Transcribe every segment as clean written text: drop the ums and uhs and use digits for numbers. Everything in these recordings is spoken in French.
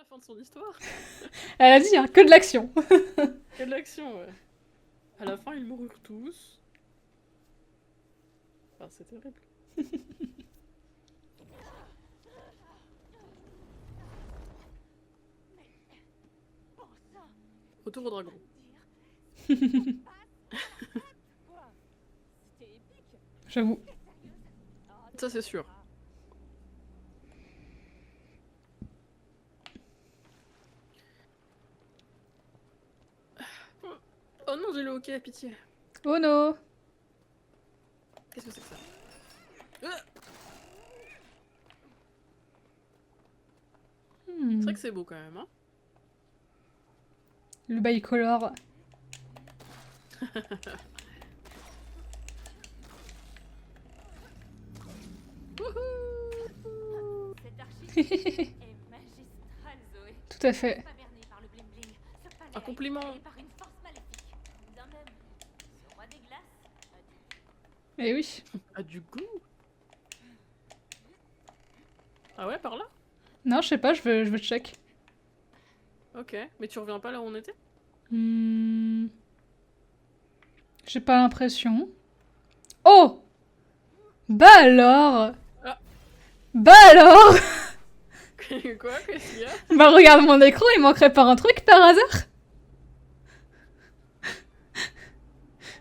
fin de son histoire. Elle a dit, hein, que de l'action. Que de l'action, ouais. À la fin, ils moururent tous. Enfin, c'est terrible. Retour au dragon. J'avoue. Ça, c'est sûr. Oh non, j'ai le hockey, pitié. Oh no. Qu'est-ce que c'est que ça? C'est vrai que c'est beau quand même, hein. Le bicolore. Tout à fait. Un compliment. Eh oui. Ah, du coup. Ah ouais, par là? Non, je sais pas, je veux check. Ok, mais tu reviens pas là où on était? Hmm. J'ai pas l'impression. Oh! Bah alors! Ah. Bah alors! Quoi? Qu'est-ce qu'il y a? Bah regarde mon écran, il manquerait pas un truc par hasard?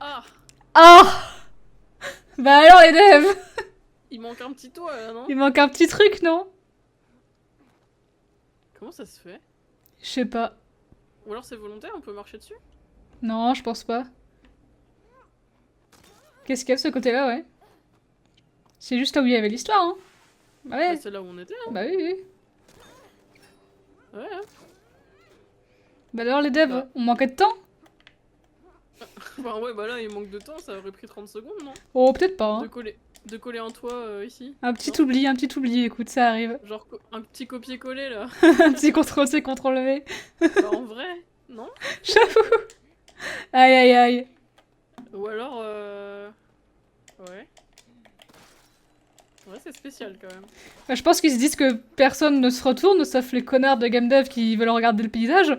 Ah! Ah! Bah alors les devs! Il manque un petit toit là, non? Il manque un petit truc, non? Comment ça se fait? Je sais pas. Ou alors c'est volontaire, on peut marcher dessus? Non, je pense pas. Qu'est-ce qu'il y a de ce côté-là, ouais? C'est juste là où il y avait l'histoire, hein? Bah Bah, ouais. c'est là où on était, hein? Bah oui, oui. Ouais, hein? Bah alors les devs, Bah. on manquait de temps? Bah ouais, bah là, il manque de temps, ça aurait pris 30 secondes, non? Oh, peut-être pas, De hein. coller, de coller un toit ici. Un Non? petit oubli, écoute, ça arrive. Genre un petit copier-coller là. Un petit contrôle-C, contrôle-V. Bah en vrai, non? J'avoue. Aïe, aïe, aïe. Ou alors, ouais. Ouais, c'est spécial quand même. Bah, je pense qu'ils se disent que personne ne se retourne, sauf les connards de game dev qui veulent regarder le paysage.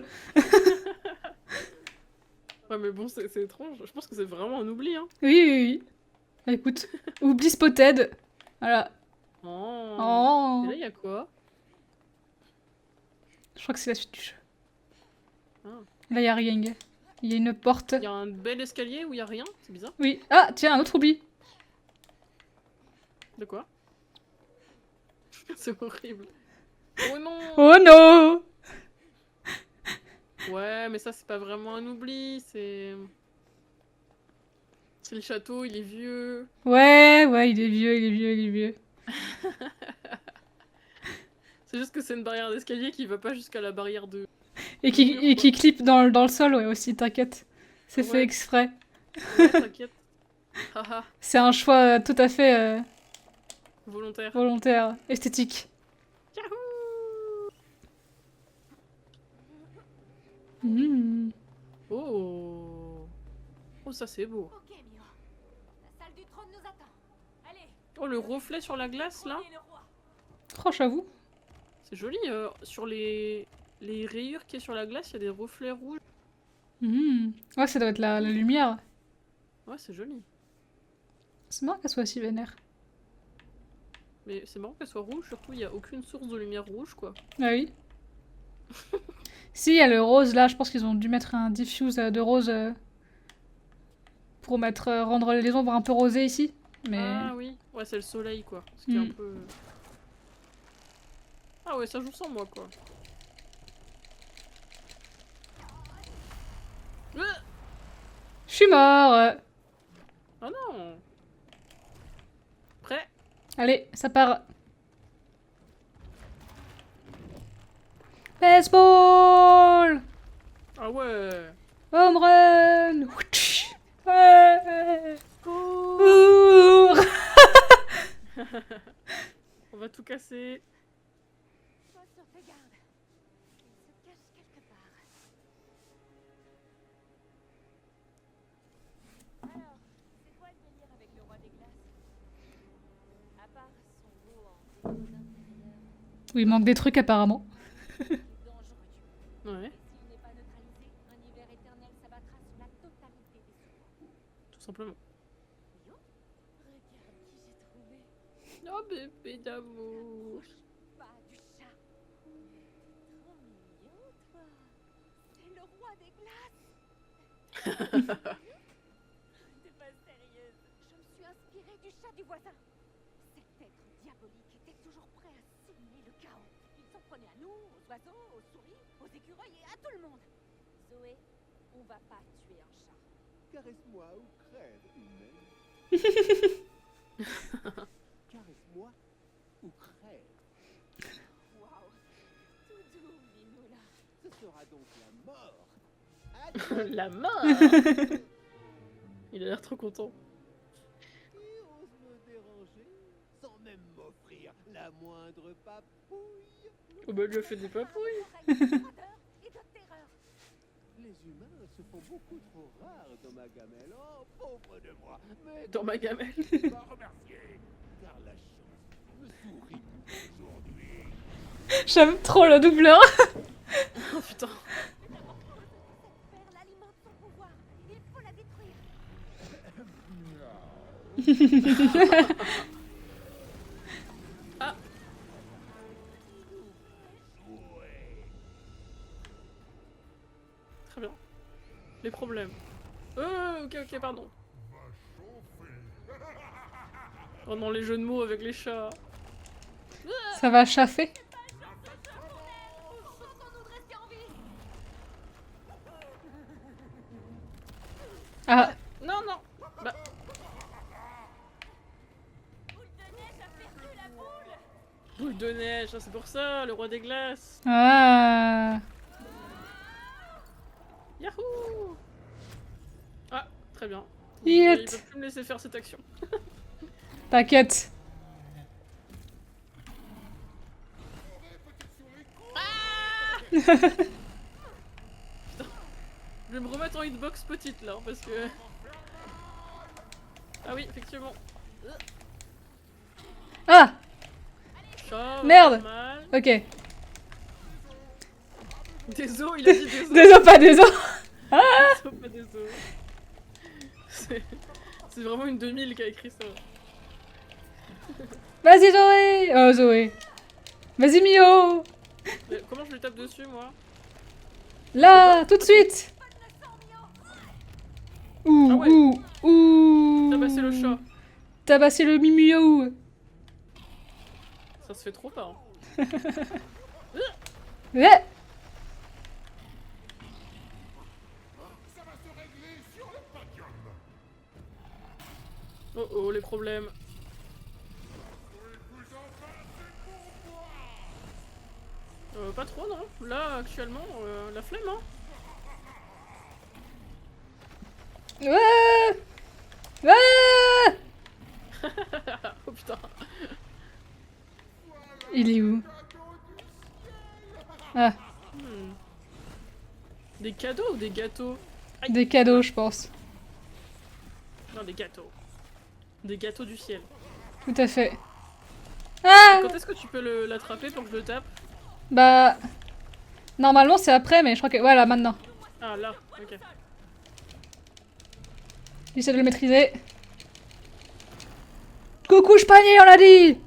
Ouais, mais bon, c'est étrange. Je pense que c'est vraiment un oubli, hein. Oui, oui, oui. Bah, écoute, oubli spotted. Voilà. Oh. Et là, Oh. il y a quoi? Je crois que c'est la suite du jeu. Ah. Là, il y a rien. Il y a une porte. Il y a un bel escalier où il y a rien? C'est bizarre. Oui. Ah, tiens, un autre oubli. De quoi? C'est horrible. Oh non! Oh non! Ouais, mais ça, c'est pas vraiment un oubli, c'est. C'est le château, il est vieux. Ouais, ouais, il est vieux, il est vieux, il est vieux. C'est juste que c'est une barrière d'escalier qui va pas jusqu'à la barrière de. Et du mur, qui quoi. clip dans le sol, ouais, aussi, t'inquiète. C'est fait Ouais. exprès. Ouais, t'inquiète. Haha, C'est un choix tout à fait volontaire. volontaire, esthétique. Yahoo! Mmh. Oh! Oh, ça c'est beau. Ok, Mio. La salle du trône nous attend. Allez, Oh, le reflet sur la glace là, prenez le roi. Oh, j'avoue. c'est joli. Sur les rayures qui est sur la glace, il y a des reflets rouges. Mmh. Ouais, ça doit être la lumière. Ouais, c'est joli. C'est marrant qu'elle soit si vénère. Mais c'est marrant qu'elle soit rouge, surtout il y a aucune source de lumière rouge quoi. Ah oui. Si, il y a le rose là, je pense qu'ils ont dû mettre un diffuse de rose pour mettre, rendre les ombres un peu rosées ici. Mais. Ah oui, ouais, c'est le soleil quoi. Ce qui est un Mm. peu. Ah ouais, ça joue sans moi quoi. Je suis mort. Ah non! Prêt? Allez, ça part. Baseball! Ah ouais! Home run! Ouch. Ouais. Ouh. On va tout casser. Sois sur tes gardes. Il se cache quelque part. Alors, c'est quoi le délire avec le roi des glaces? À part son beau en déco d'intérieur, Oui, il manque des trucs apparemment. qui est dangereux Ouais, Et s'il n'est pas neutralisé, un hiver éternel s'abattra sur la totalité des secours. tout simplement. Yo, regarde qui j'ai trouvé. Oh bébé d'amour. Pas du chat. T'es trop mignon, toi. C'est le roi des glaces. T'es pas sérieuse. Je me suis inspirée du chat du voisin. Cet être diabolique était toujours prêt à semer le chaos. Il s'en prenait à nous, aux oiseaux, aux souris, aux écureuils et à tout le monde. Zoé, on va pas tuer un chat. Caresse-moi ou crève, humaine. Caresse-moi ou crève. Waouh, tout doux, Minoula. Ce sera donc la mort. La mort. Il a l'air trop content. Qui ose me déranger sans même m'offrir la moindre papouille? Oh bah, il lui a fait des papouilles. De froideur et de terreur. Les humains se font beaucoup trop rares dans ma gamelle. Oh, pauvre de moi. Mais Dans ma gamelle. pas remercier, car la chance me sourit aujourd'hui. J'aime trop le doubleur. Oh putain. Cette perle alimente son pouvoir. Il faut la détruire. Ah. Très bien. Les problèmes. Ok, pardon. Oh non, les jeux de mots avec les chats. Ça va chaffer. Contentons-nous de rester en vie. Ah, Non, non. Bah, Boule de neige a perdu la boule. boule de neige, ah, c'est pour ça, le roi des glaces. ah. Yahoo. Ah, très bien. Yet. Il peut plus me laisser faire cette action. T'inquiète. Je vais me remettre en hitbox petite là, parce que... Ah oui, effectivement. Ah, Chat, Merde. pas mal. ok. Des os, il a dit des os. Des os, pas des os. Des os, pas des os. C'est vraiment une 2000 qui a écrit ça. Vas-y Zoé. Oh Zoé. Vas-y Mio. Mais comment je lui tape dessus, moi? Là, tout de suite. Ouh, Ah ouais. ouh. Tabasser le chat. Tabasser le mimio. Ça se fait trop pas. Hein. Ouais. Oh oh, les problèmes. Pas trop, non. Là, actuellement, la flemme, hein. Ouais. Ouais. Oh putain. Il est où? Ah, Hmm. Des cadeaux ou des gâteaux? des cadeaux, je pense. Non, des gâteaux. Des gâteaux du ciel. Tout à fait. Ah. Quand est-ce que tu peux l'attraper pour que je le tape? Bah, normalement c'est après, mais je crois que voilà maintenant. Ah, là, ok. J'essaie de le maîtriser. Coucou panier, on l'a dit.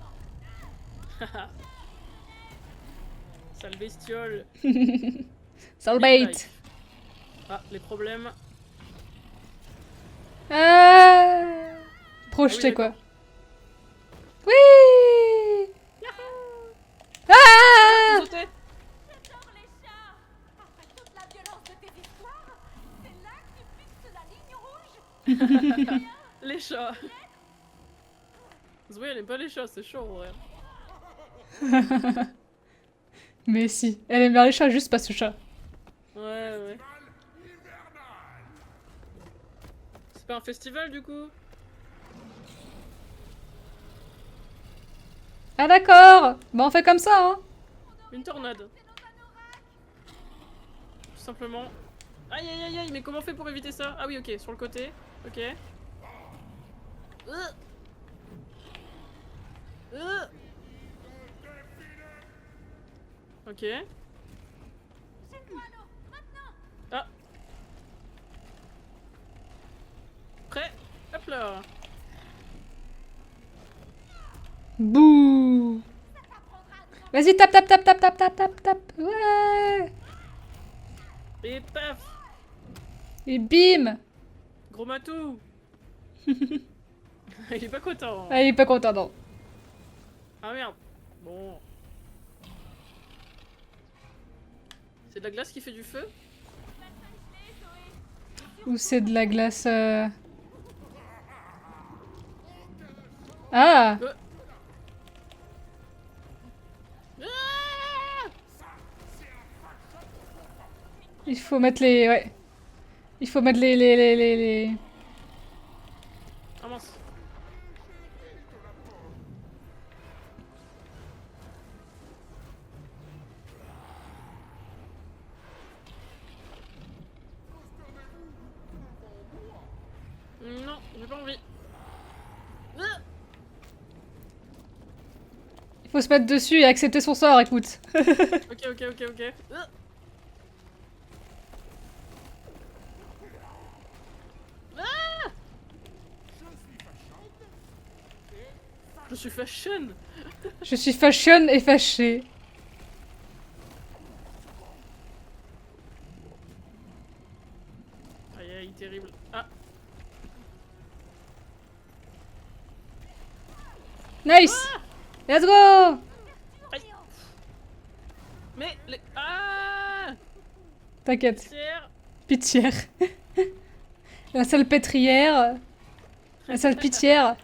Sale bestiole. Sale bait. Ah, les problèmes. Ah. Projeté Ah oui, quoi. Oui. Ah. Sauter. J'adore les chats. Après toute la violence de tes histoires, c'est là que tu fixes la ligne rouge. Les chats. Zoé, elle aime pas les chats, c'est chaud en vrai. Mais si, elle aime bien les chats, juste pas ce chat. Ouais. C'est pas un festival du coup? Ah d'accord. Bah on fait comme ça, hein. Une tornade. Tout simplement. Aïe aïe aïe aïe, mais comment on fait pour éviter ça? Ah oui, ok, sur le côté. Ok. Ok. Jette-moi l'eau. là. Bouh. Vas-y, tape, tape, tape, tape, tape, tape, tape, tape. Ouais. Et paf. Et bim. Gros matou. Il est pas content. Ah, il est pas content, non. Ah merde. Bon. C'est de la glace qui fait du feu? Ou c'est de la glace... Ah. Ah Il faut mettre les... Ouais. Il faut mettre les... Ah mince. Non, j'ai pas envie. Ah Il faut se mettre dessus et accepter son sort, écoute. ok, ok, ok, ok. Ah Ah je suis fashion. Je suis fashion et fâchée. Aïe aïe, terrible. Ah, Nice. Let's go. aïe. Mais les... Ah T'inquiète. Pierre. Pitière. La seule pétrière. La seule pitière.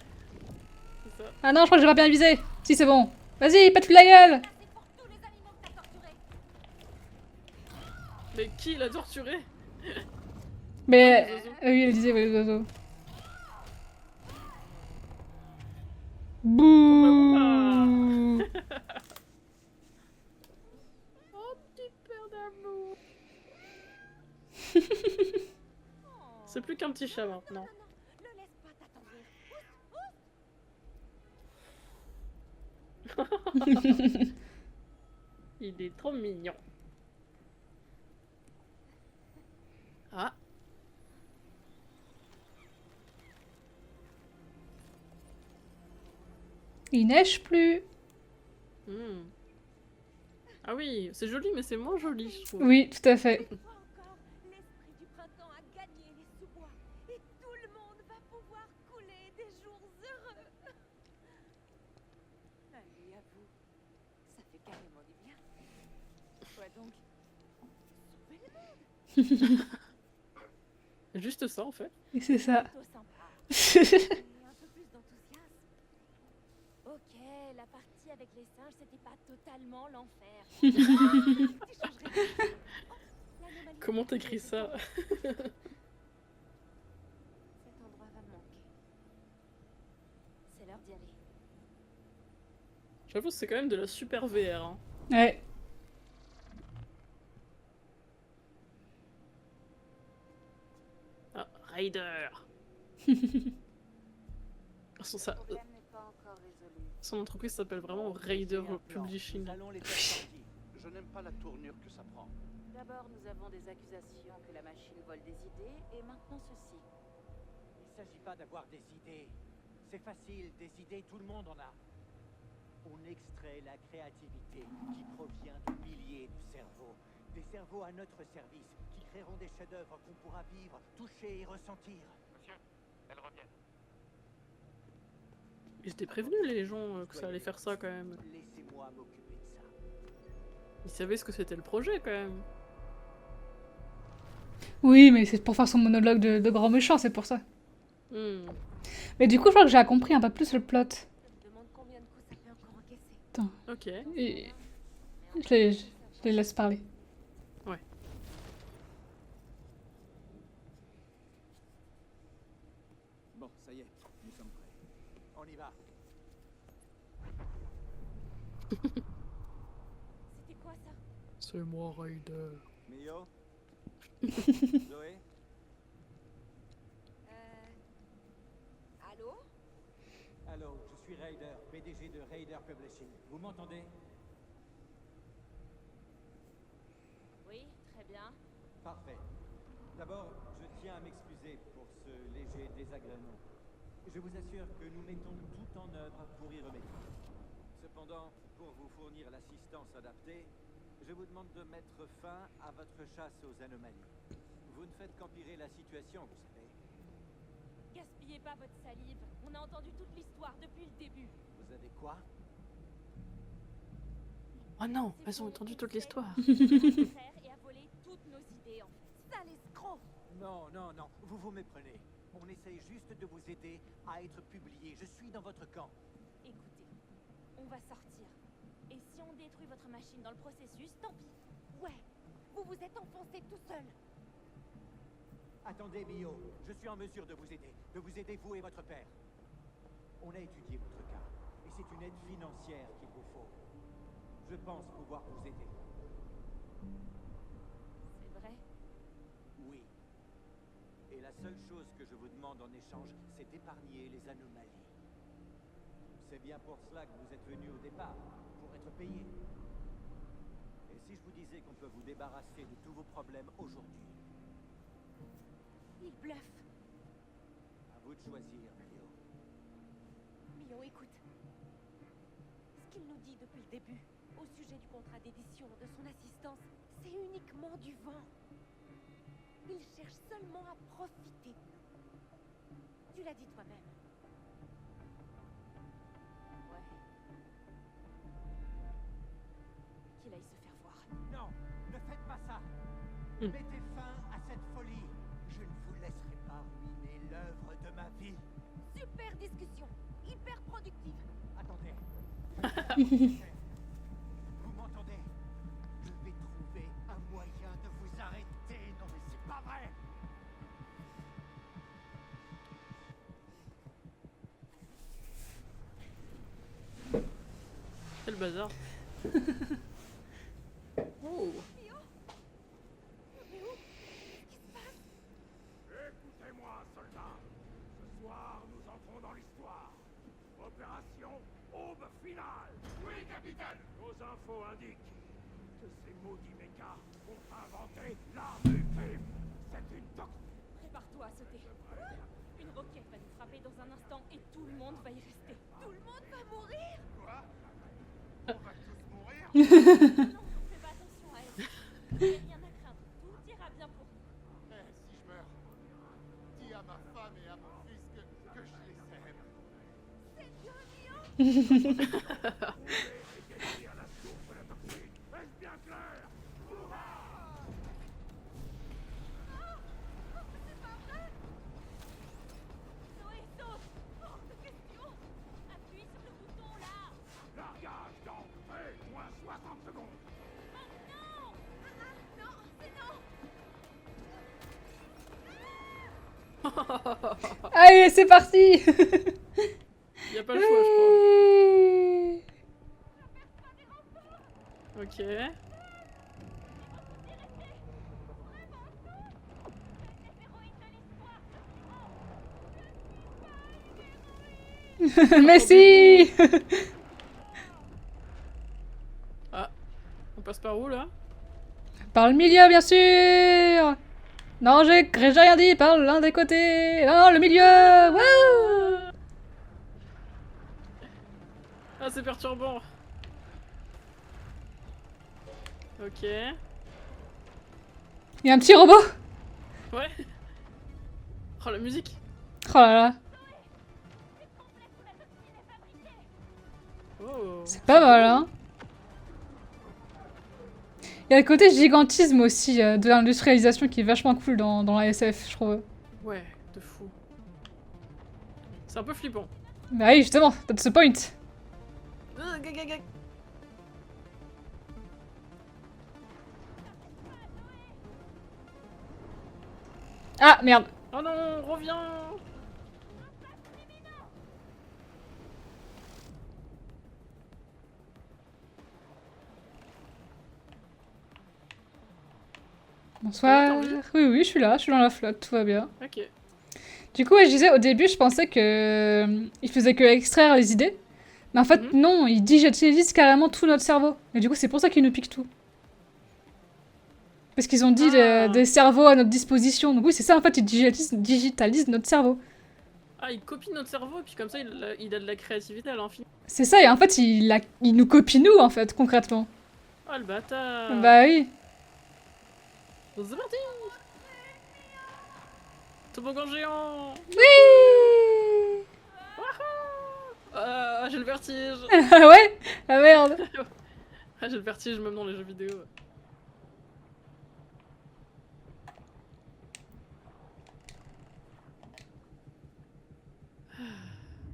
C'est ça. Ah non, je crois que j'ai pas bien visé. Si, c'est bon. Vas-y, pète-lui la gueule. C'est pour tous les animaux que t'as torturés. Mais qui l'a torturé? Mais... Les oiseaux. oui, elle disait, ouais, les oiseaux. Bouh. Oh, petit père d'amour. C'est plus qu'un petit chat maintenant. Non, ne laisse pas t'attendrir. Il est trop mignon. Ah. Il neige plus. Hmm. Ah oui, c'est joli, mais c'est moins joli, je trouve. Oui, tout à fait. Une fois encore, l'esprit du printemps a gagné les sous-bois. Et tout le monde va pouvoir couler des jours heureux. Allez, à vous. Ça fait carrément du bien. Quoi donc? Sauver le monde. Juste ça, en fait. Et c'est ça. Plutôt sympa. Et un peu plus d'enthousiasme. Ok, la partie avec les singes, c'était pas totalement l'enfer. Tu changerais de- Oh, l'anomalie Comment de- t'écris ça? Cet endroit va me manquer. C'est l'heure d'y aller. J'avoue, c'est quand même de la super VR. Hein. Ouais. Ah, Raider. Ça, problème n'est pas encore résolu. son entreprise s'appelle vraiment Raider Publishing. Nous allons les faire sortir. Je n'aime pas la tournure que ça prend. D'abord, nous avons des accusations que la machine vole des idées, et maintenant ceci. Il ne s'agit pas d'avoir des idées. C'est facile, des idées, tout le monde en a. On extrait la créativité qui provient de milliers de cerveaux. Des cerveaux à notre service, qui créeront des chefs-d'œuvre qu'on pourra vivre, toucher et ressentir. Monsieur, elles reviennent. Ils étaient prévenus, les gens, que ça allait faire ça, quand même. Laissez-moi m'occuper de ça. Ils savaient ce que c'était le projet, quand même. Oui, mais c'est pour faire son monologue de grand méchant, c'est pour ça. Hmm. Mais du coup, je crois que j'ai compris un peu plus le plot. Je me demande combien de coups ça fait encore encaisser. Ok. Et... je les laisse parler. Bon, ça y est, nous sommes prêts. On y va. C'était quoi ça? C'est moi, Raider. Mio Zoé Allô? Allô, je suis Raider, PDG de Raider Publishing. Vous m'entendez? Oui, très bien. Parfait. D'abord, je tiens à m'excuser pour ce léger désagrément. Je vous assure que nous mettons tout en œuvre pour y remédier. Cependant, pour vous fournir l'assistance adaptée, je vous demande de mettre fin à votre chasse aux anomalies. Vous ne faites qu'empirer la situation, vous savez. Gaspillez pas votre salive. On a entendu toute l'histoire depuis le début. Vous avez quoi? Oh non, C'est elles ont vous entendu qui toute êtes l'histoire. à distraire et à voler toutes nos idées, en fait. Sale escroc! Non, non, non, vous vous méprenez. On essaye juste de vous aider à être publié. Je suis dans votre camp. Écoutez, on va sortir. Et si on détruit votre machine dans le processus, tant pis. Ouais, vous vous êtes enfoncé tout seul. Attendez, Mio, je suis en mesure de vous aider vous et votre père. On a étudié votre cas, et c'est une aide financière qu'il vous faut. Je pense pouvoir vous aider. C'est vrai? Oui. Et la seule chose que je vous demande en échange, c'est d'épargner les anomalies. C'est bien pour cela que vous êtes venu au départ, pour être payé. Et si je vous disais qu'on peut vous débarrasser de tous vos problèmes aujourd'hui? Il bluffe. À vous de choisir, Mio. Mio, écoute. Ce qu'il nous dit depuis le début, au sujet du contrat d'édition, de son assistance, c'est uniquement du vent. Il cherche seulement à profiter de nous. Tu l'as dit toi-même. Ouais. Qu'il aille se faire voir. Non, ne faites pas ça. Hmm. Mettez fin à cette folie. Je ne vous laisserai pas ruiner l'œuvre de ma vie. Super discussion. Hyper productive. Attendez. Vous m'entendez? Je vais trouver un moyen de vous arrêter. Non mais c'est pas vrai. Quel bazar. Oh. Écoutez-moi, soldats. Ce soir, nous entrons dans l'histoire. Opération Aube Finale. Oui, capitaine. Nos infos indiquent que ces maudits mechas ont inventé l'arme ultime. C'est une doctrine. Prépare-toi à sauter. Une roquette va nous frapper dans un instant et tout le monde va y rester. Tout le monde va mourir? Quoi? On va tous mourir? Non, fais pas attention à elle. Il n'y a rien à craindre. Tout ira bien pour nous. Eh, si je meurs, dis à ma femme et à mon fils que je les aime. C'est Dieu, Mio! Et gagner à la source de la toxine. Est-ce bien clair? C'est pas vrai! Zoé, saute! Hors de question! Appuie sur le bouton, là! Largage dans moins 60 secondes. Oh non! Non, c'est non! Allez, c'est parti. Y a pas le choix, je crois. Ok. Merci. Ah. On passe par où, là? Par le milieu, bien sûr. Non, j'ai rien dit. Par l'un des côtés. Non, le milieu. Wouh. Ah, c'est perturbant. Ok. Il y a un petit robot. Ouais. Oh, la musique. Oh là là. Oh. C'est pas mal, hein. Il y a le côté gigantisme aussi de l'industrialisation qui est vachement cool dans la SF, je trouve. Ouais, de fou. C'est un peu flippant. Bah oui, justement, that's the point. Ah, merde. Oh non, reviens. Bonsoir. t'es en vie? Oui, je suis là, je suis dans la flotte, tout va bien. Ok. Du coup, ouais, je disais, au début, je pensais que il faisait que extraire les idées. Mais en fait, Mhm. non, il digitalisent carrément tout notre cerveau. Et du coup, c'est pour ça qu'ils nous piquent tout. Parce qu'ils ont dit Ah. des cerveaux à notre disposition. Donc oui, c'est ça, en fait, ils digitalisent notre cerveau. Ah, il copie notre cerveau, et puis comme ça, il a de la créativité à l'infini. C'est ça, et en fait, il nous copie nous, en fait, concrètement. Oh, le bâtard. Bah oui. C'est parti. Toboggan géant. Oui. Ah, j'ai le vertige. Ah ouais. Ah merde. Ah, j'ai le vertige même dans les jeux vidéo.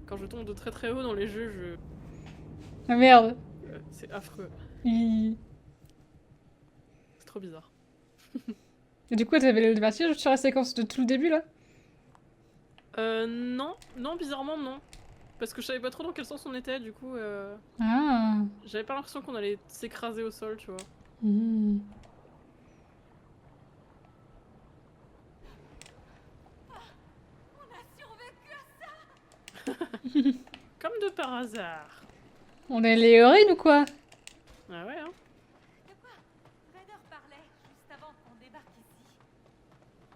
Quand je tombe de très très haut dans les jeux, Ah merde. c'est affreux. Il- C'est trop bizarre. Et du coup, t'avais le vertige sur la séquence de tout le début, là? Non, non, bizarrement non. Parce que je savais pas trop dans quel sens on était, du coup, Ah. j'avais pas l'impression qu'on allait s'écraser au sol, tu vois. Hmm. On a survécu à Comme de par hasard. On est les urines ou quoi? Ah ouais, hein. De quoi Raider parlait juste avant qu'on débarque ici.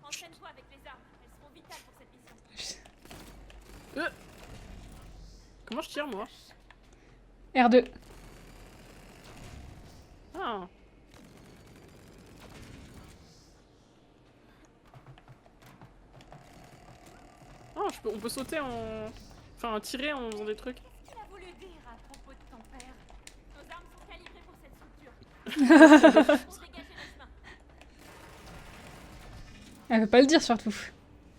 Enchaîne-toi avec les armes, elles seront vitales pour cette mission. Comment je tire, moi? R2. Ah. Oh, on peut sauter en... Enfin, tirer en faisant des trucs. Qu'est-ce qu'il a voulu dire à propos de ton père? Nos armes sont calibrées pour cette structure. Pour dégager le chemin. Elle veut pas le dire, surtout.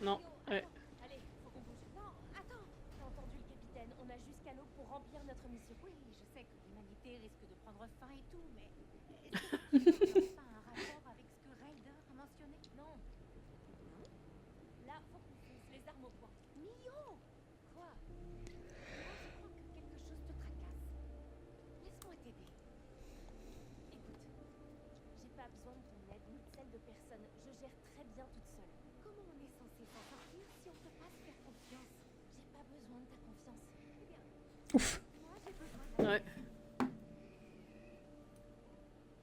Non, ouais. Allez, faut qu'on bouge. Non, attends. T'as entendu le capitaine, on a jusqu'à l'aube pour remplir notre mission. Oui, je sais que l'humanité risque de prendre fin et tout, mais... Est-ce que tu as un rapport avec ce que Raider a mentionné? Non. Là, faut qu'on fonce, les armes au point. Mio! Quoi? Moi, je crois que quelque chose te tracasse. Laisse-moi t'aider. Écoute, j'ai pas besoin de ton aide ni de celle de personne. Je gère très bien toute seule. Comment on est censé s'en sortir si on peut pas se faire confiance? J'ai pas besoin de ta confiance. Eh bien, Ouf. moi j'ai besoin de la Ouais.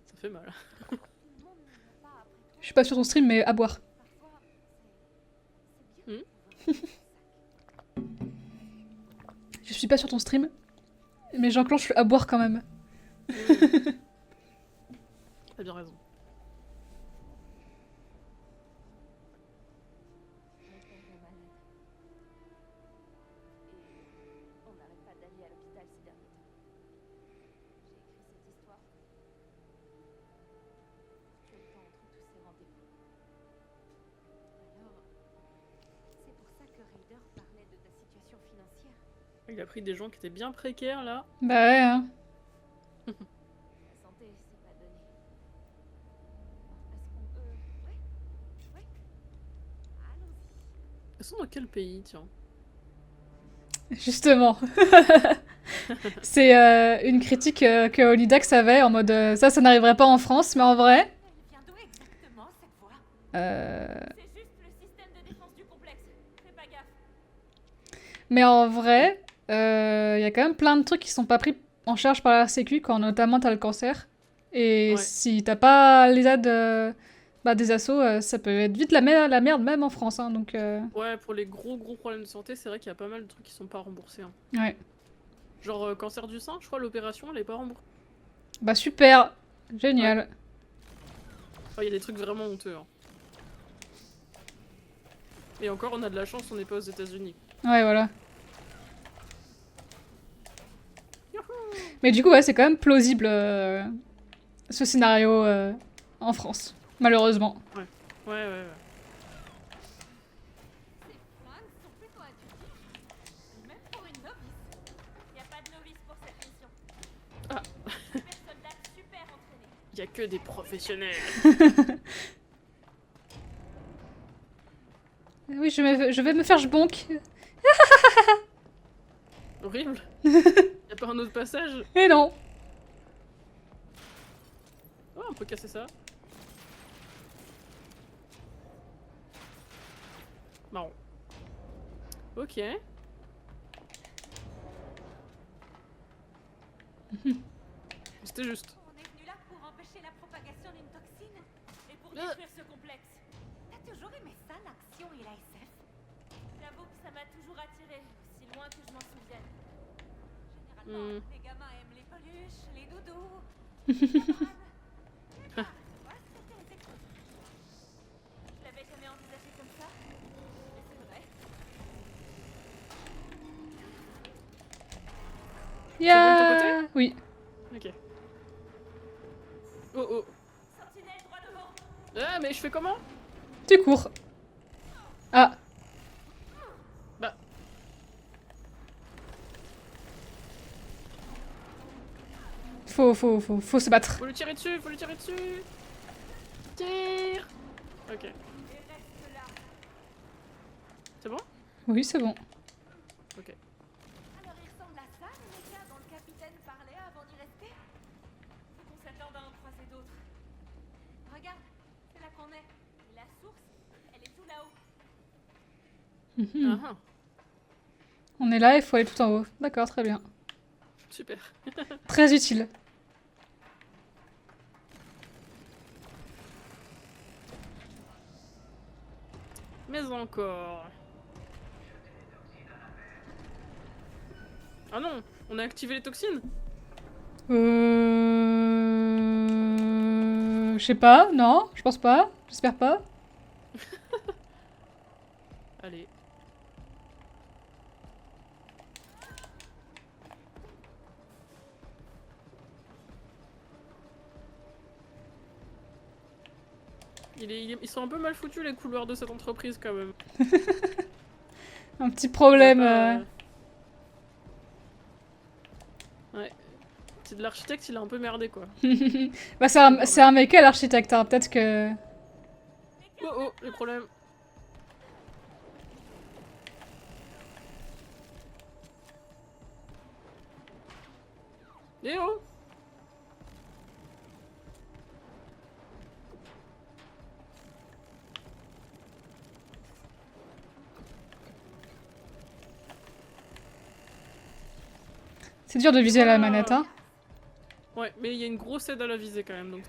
Ça fait mal. Tout le monde ne l'a pas après Je toi. suis pas sur ton stream, mais à boire. Parfois, c'est bien de pouvoir faire un sac. Je suis pas sur ton stream, mais j'enclenche le à boire quand même. T'as bien raison. Mon père est malade. Et on n'arrête pas d'aller à l'hôpital ces derniers temps. J'ai écrit cette histoire. Tu as le temps entre tous ces rendez-vous. Alors, c'est pour ça que Raider parlait de ta situation financière. Il a pris des gens qui étaient bien précaires, là. Bah ouais, hein. La santé, c'est pas donné. Est-ce qu'on peut... Ouais. Ouais. Allons-y. Ils sont dans quel pays, tiens? Justement. C'est une critique que Olidax avait en mode ça n'arriverait pas en France, mais en vrai. Elle vient d'où exactement, cette voix? euh, C'est juste le système de défense du complexe. Fais pas gaffe. Mais en vrai, il y a quand même plein de trucs qui sont pas pris en charge par la Sécu quand notamment t'as le cancer. Et Ouais. si t'as pas les aides des assos, ça peut être vite la merde même en France. Hein, donc, Ouais, pour les gros problèmes de santé, c'est vrai qu'il y a pas mal de trucs qui sont pas remboursés. Hein. ouais. Genre cancer du sein, je crois l'opération elle est pas remboursée. Bah super, génial. Enfin, il y a des trucs vraiment honteux. Hein. Et encore, on a de la chance, on n'est pas aux États-Unis. Ouais, voilà. Mais du coup, ouais, c'est quand même plausible ce scénario en France, malheureusement. Ouais, ouais, ouais. Ces flingues sont plutôt intuitifs. Même pour une novice. Y a pas de novice pour cette mission. Ah. Super soldat, super entraîné. Il y a que des professionnels. Oui, je vais me faire jbonk. Horrible. Y a pas un autre passage? Et non. Oh, on peut casser ça. Marron. Ok. C'était juste. On est venu là pour empêcher la propagation d'une toxine et pour détruire ce complexe. T'as toujours aimé ça, l'action et la SF? J'avoue que ça m'a toujours attiré, aussi loin que je m'en souvienne. Généralement, les gamins aiment les peluches, les doudous, les bananes. Les femmes, ouais, c'était les explosions. Je l'avais jamais envisagé comme ça, mais c'est vrai. Yeah. Oui. Ok. Oh oh. Sentinelle droit devant. Ah, mais je fais comment? Tu cours. Ah. Bah. Faut se battre. Faut lui tirer dessus, faut lui tirer dessus. Tire. Ok. Et reste là. C'est bon? Oui, c'est bon. Ok. Alors il ressemble à ça, les médias dont le capitaine parlait avant d'y rester. Faut qu'on s'attende à en croiser d'autres. Regarde, c'est là qu'on est. Et la source, elle est tout là-haut. Mhm. Ah, ah. On est là, il faut aller tout en haut. D'accord, très bien. Super. Très utile. Mais encore. Ah non, on a activé les toxines. Je sais pas, non, je pense pas. J'espère pas. Allez. Ils sont un peu mal foutus les couloirs de cette entreprise quand même. Un petit problème. Ouais. L'architecte il a un peu merdé quoi. Bah c'est un mec l'architecte, hein. Peut-être que... Oh oh, les problèmes. Eh oh. C'est dur de viser à la manette, hein. Ouais, mais il y a une grosse aide à la visée quand même donc.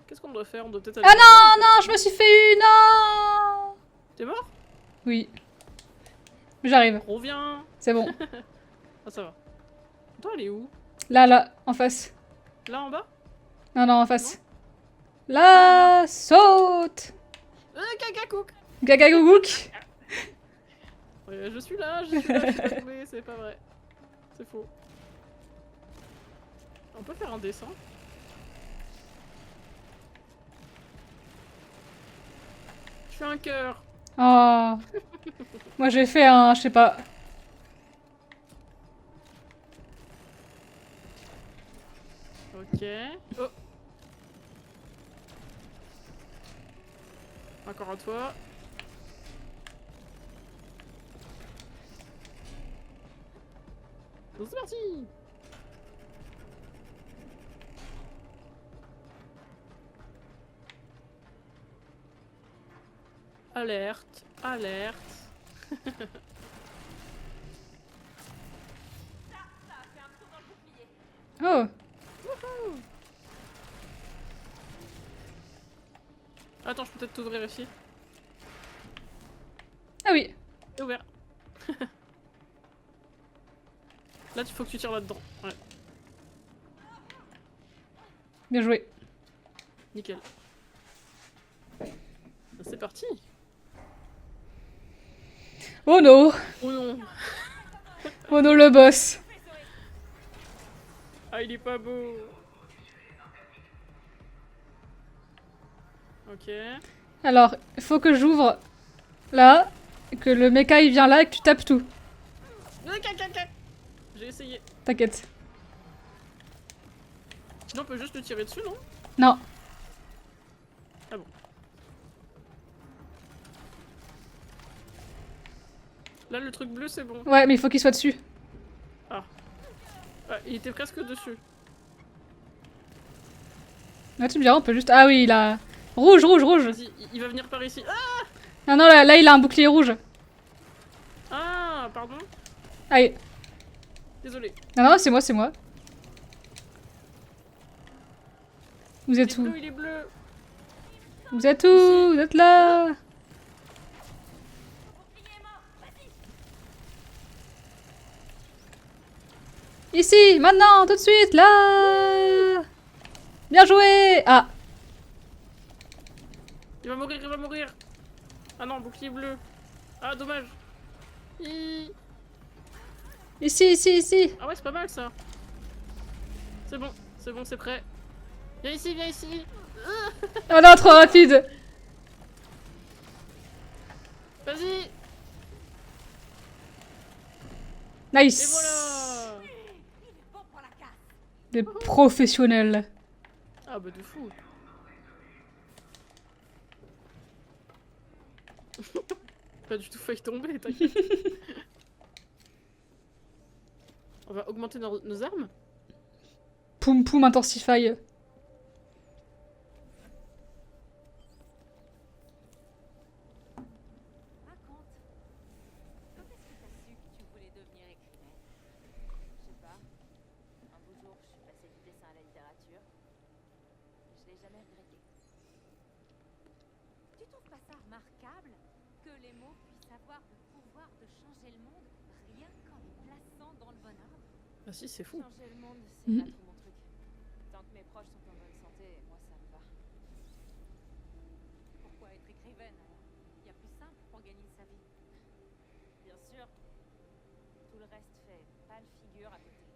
Qu'est-ce qu'on doit faire? On doit peut-être aller. Ah non, non, je me suis fait une, non. T'es mort? Oui. J'arrive, Reviens. c'est bon. Ah ça va. Toi elle est où? Là, en face. Là en bas? Non, en face. Là, saute. Cacacouk. Gagagougouk. Ouais, je suis là, je suis pas tombée, c'est pas vrai. C'est faux. On peut faire un dessin. Je fais un cœur. Oh. Moi j'ai fait un, je sais pas. Ok. Oh. Encore à toi. Donc c'est parti. Alerte, alerte. Ça a fait un tour dans le bouclier. Oh. Attends, je peux peut-être t'ouvrir ici. Ah oui. C'est ouvert. Là, il faut que tu tires là-dedans. Ouais, Bien joué. nickel. C'est parti. Oh non. Oh non. Oh non, le boss. Ah, il est pas beau. Ok. Alors, il faut que j'ouvre là, et que le mecha il vient là et que tu tapes tout. J'ai essayé. T'inquiète. Sinon, on peut juste le tirer dessus, non? Non. Ah bon. Là, le truc bleu, c'est bon. Ouais, mais il faut qu'il soit dessus. Ah, il était presque dessus. Là, tu me diras, on peut juste... Ah oui, il a... Rouge, rouge, rouge. Vas-y, il va venir par ici. Ah, Non, non, là, il a un bouclier rouge. ah pardon. Allez. Désolé. Non, non, c'est moi, c'est moi. Vous Il êtes est où? bleu, il est bleu. Vous êtes où? Vous êtes là? Ici, maintenant, tout de suite, là! Bien joué! Ah, Il va mourir, il va mourir. Ah non, bouclier bleu. Ah, dommage. Hi. ici. Ah ouais, c'est pas mal ça. C'est bon, c'est prêt. Viens ici, viens ici. Oh non, trop rapide! Vas-y. Et Nice! voilà. Il est bon pour la casse. Des professionnels. Ah bah de fou. Pas du tout failli tomber, t'inquiète. On va augmenter nos armes. Poum poum intensify. Raconte. Quand est-ce que t'as su que tu voulais devenir écrivaine? Je sais pas. Un beau jour, je suis passée du dessin à la littérature. Je l'ai jamais regretté. Tu trouves pas ça remarquable que les mots puissent avoir le pouvoir de changer le monde rien qu'en les plaçant dans le bon ordre? Ah si, c'est fou. Changer le monde, c'est pas trop mon truc. Tant que mes proches sont en bonne santé, moi ça me va. Pourquoi être écrivaine alors? Il y a plus simple pour gagner sa vie. Bien sûr, tout le reste fait pâle figure à côté.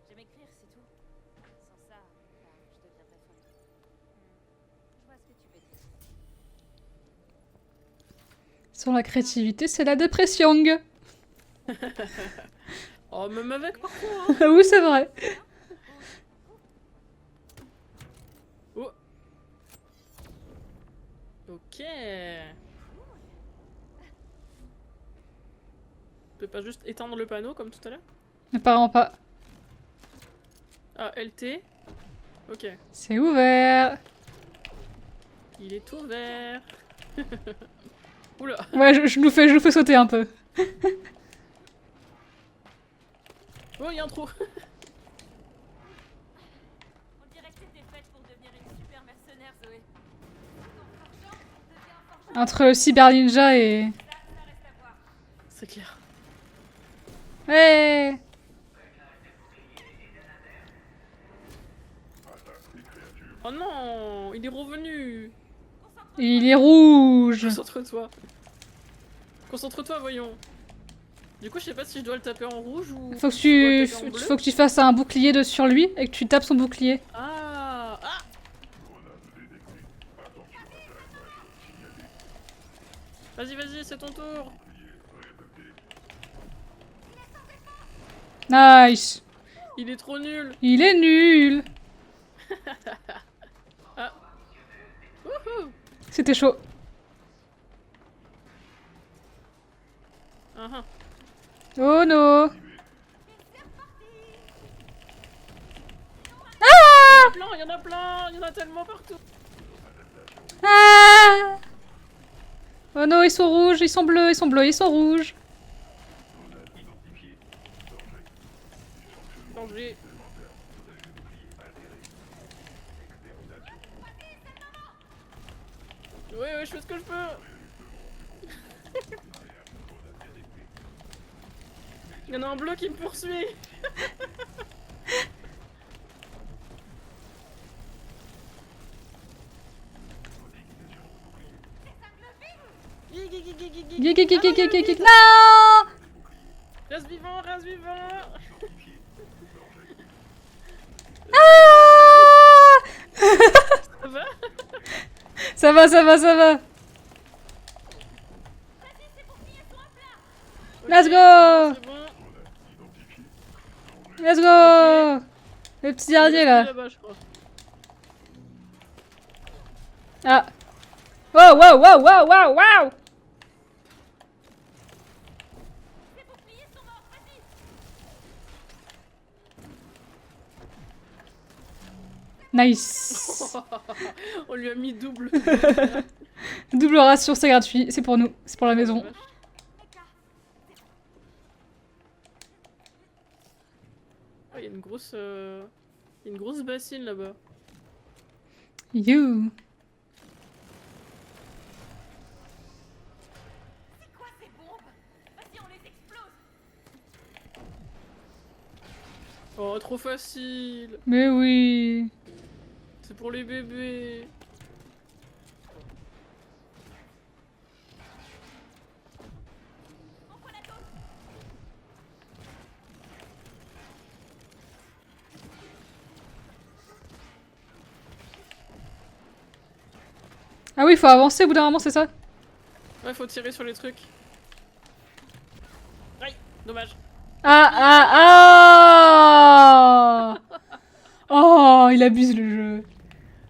J'aime écrire, c'est tout. Sans ça, bah, je deviendrais folle. Je vois ce que tu veux dire. Sans la créativité, c'est la dépression. Oh, même avec parfois. Hein. Oui, c'est vrai. Oh. Ok. Tu peux pas juste éteindre le panneau comme tout à l'heure? Apparemment pas. Ah, LT. Ok. C'est ouvert. Il est ouvert. Oula. Ouais, je nous fais sauter un peu. Oh, il y a un trou. On dirait que t'étais faite pour devenir une super mercenaire, Zoé. Ton forgeant devient forgeant. Entre Cyber Ninja et... Ça reste à voir. C'est clair. Ouais. Oh non, il est revenu. Il est rouge. Concentre-toi. Concentre-toi, voyons. Du coup, je sais pas si je dois le taper en rouge ou... Faut que je dois le taper en bleu. faut que tu fasses un bouclier sur lui et que tu tapes son bouclier. Ah. Ah. Vas-y, vas-y, c'est ton tour. Nice. Il est trop nul. Il est nul. Ah. Wouhou. C'était chaud. Ah, ah. Oh non. Il y en a plein, il y en a tellement partout. Ah. Oh non, ils sont rouges, ils sont bleus, ils sont bleus, ils sont rouges. Danger. Ouais, je fais ce que je peux. Il y en a un bleu qui me poursuit. Non. Reste vivant, reste vivant. Ah. Ça va? Ça va, ça va, ça va. Let's go. C'est bon. Let's go. Le petit dernier là. Là-bas, je crois. Ah. Wow, wow, wow, wow, wow, wow. Nice. On lui a mis double. Double ration, c'est gratuit. C'est pour nous. C'est pour la maison. Oh, il y a une grosse bassine là-bas. You. Oh, trop facile. Mais oui. C'est pour les bébés. Ah oui, faut avancer au bout d'un moment, c'est ça? Ouais, faut tirer sur les trucs. Aïe, dommage. Ah ah ah. Oh, il abuse le jeu.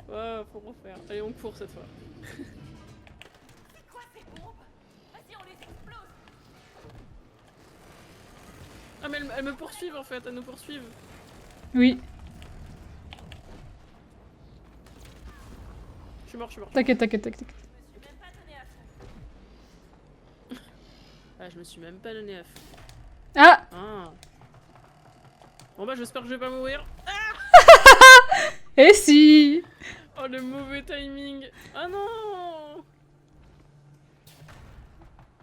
Ouais, faut refaire. Allez, on court cette fois. C'est quoi ces bombes? Vas-y, on les explose. Ah, mais elles me poursuivent en fait, elles nous poursuivent. Oui, Je suis mort, je suis mort. t'inquiète, t'inquiète, t'inquiète. Je me suis même pas donné à fond. Ah, je me suis même pas donné à fond. Ah. Ah. Bon bah, j'espère que je vais pas mourir. Et si. Oh, le mauvais timing. Ah non.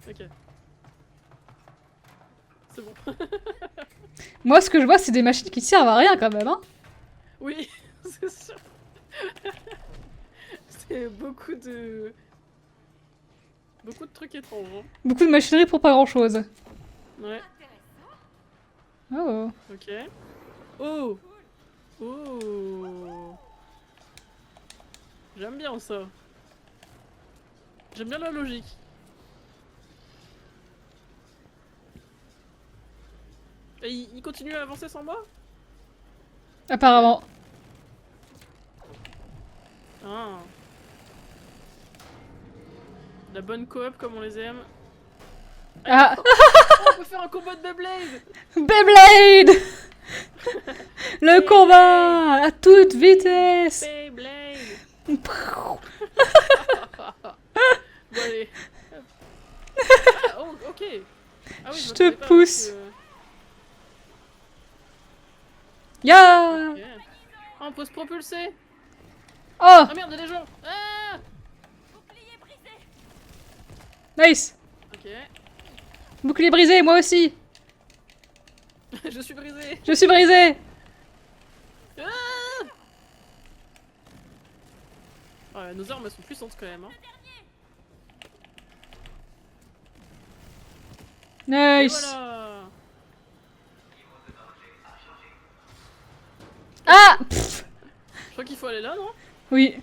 Ok. C'est bon. Moi, ce que je vois, c'est des machines qui servent à rien quand même, hein. Oui, c'est sûr. C'est beaucoup de trucs étranges. Hein. Beaucoup de machinerie pour pas grand chose. Ouais, Oh. ok. Oh. Oh. J'aime bien ça. J'aime bien la logique. Et il continue à avancer sans moi? Apparemment. Ah. La bonne coop comme on les aime. Ah. Oh, on peut faire un combat de Beyblade. Beyblade. Le combat à toute vitesse. Beyblade. Bon allez. Ah, oh, ok. Ah oui, Je m'attendais te pas pousse. parce que- Ya. Ok. Ah, on peut se propulser. Oh. Ah merde, il y a des gens. Ah. Bouclier brisé. Nice. Ok. Bouclier brisé, moi aussi. Je suis brisé. Je suis brisé. Ah. Ouais, nos armes elles sont puissantes quand même. Hein. Et Nice. voilà. Ah. Pff. Je crois qu'il faut aller là, non? Oui.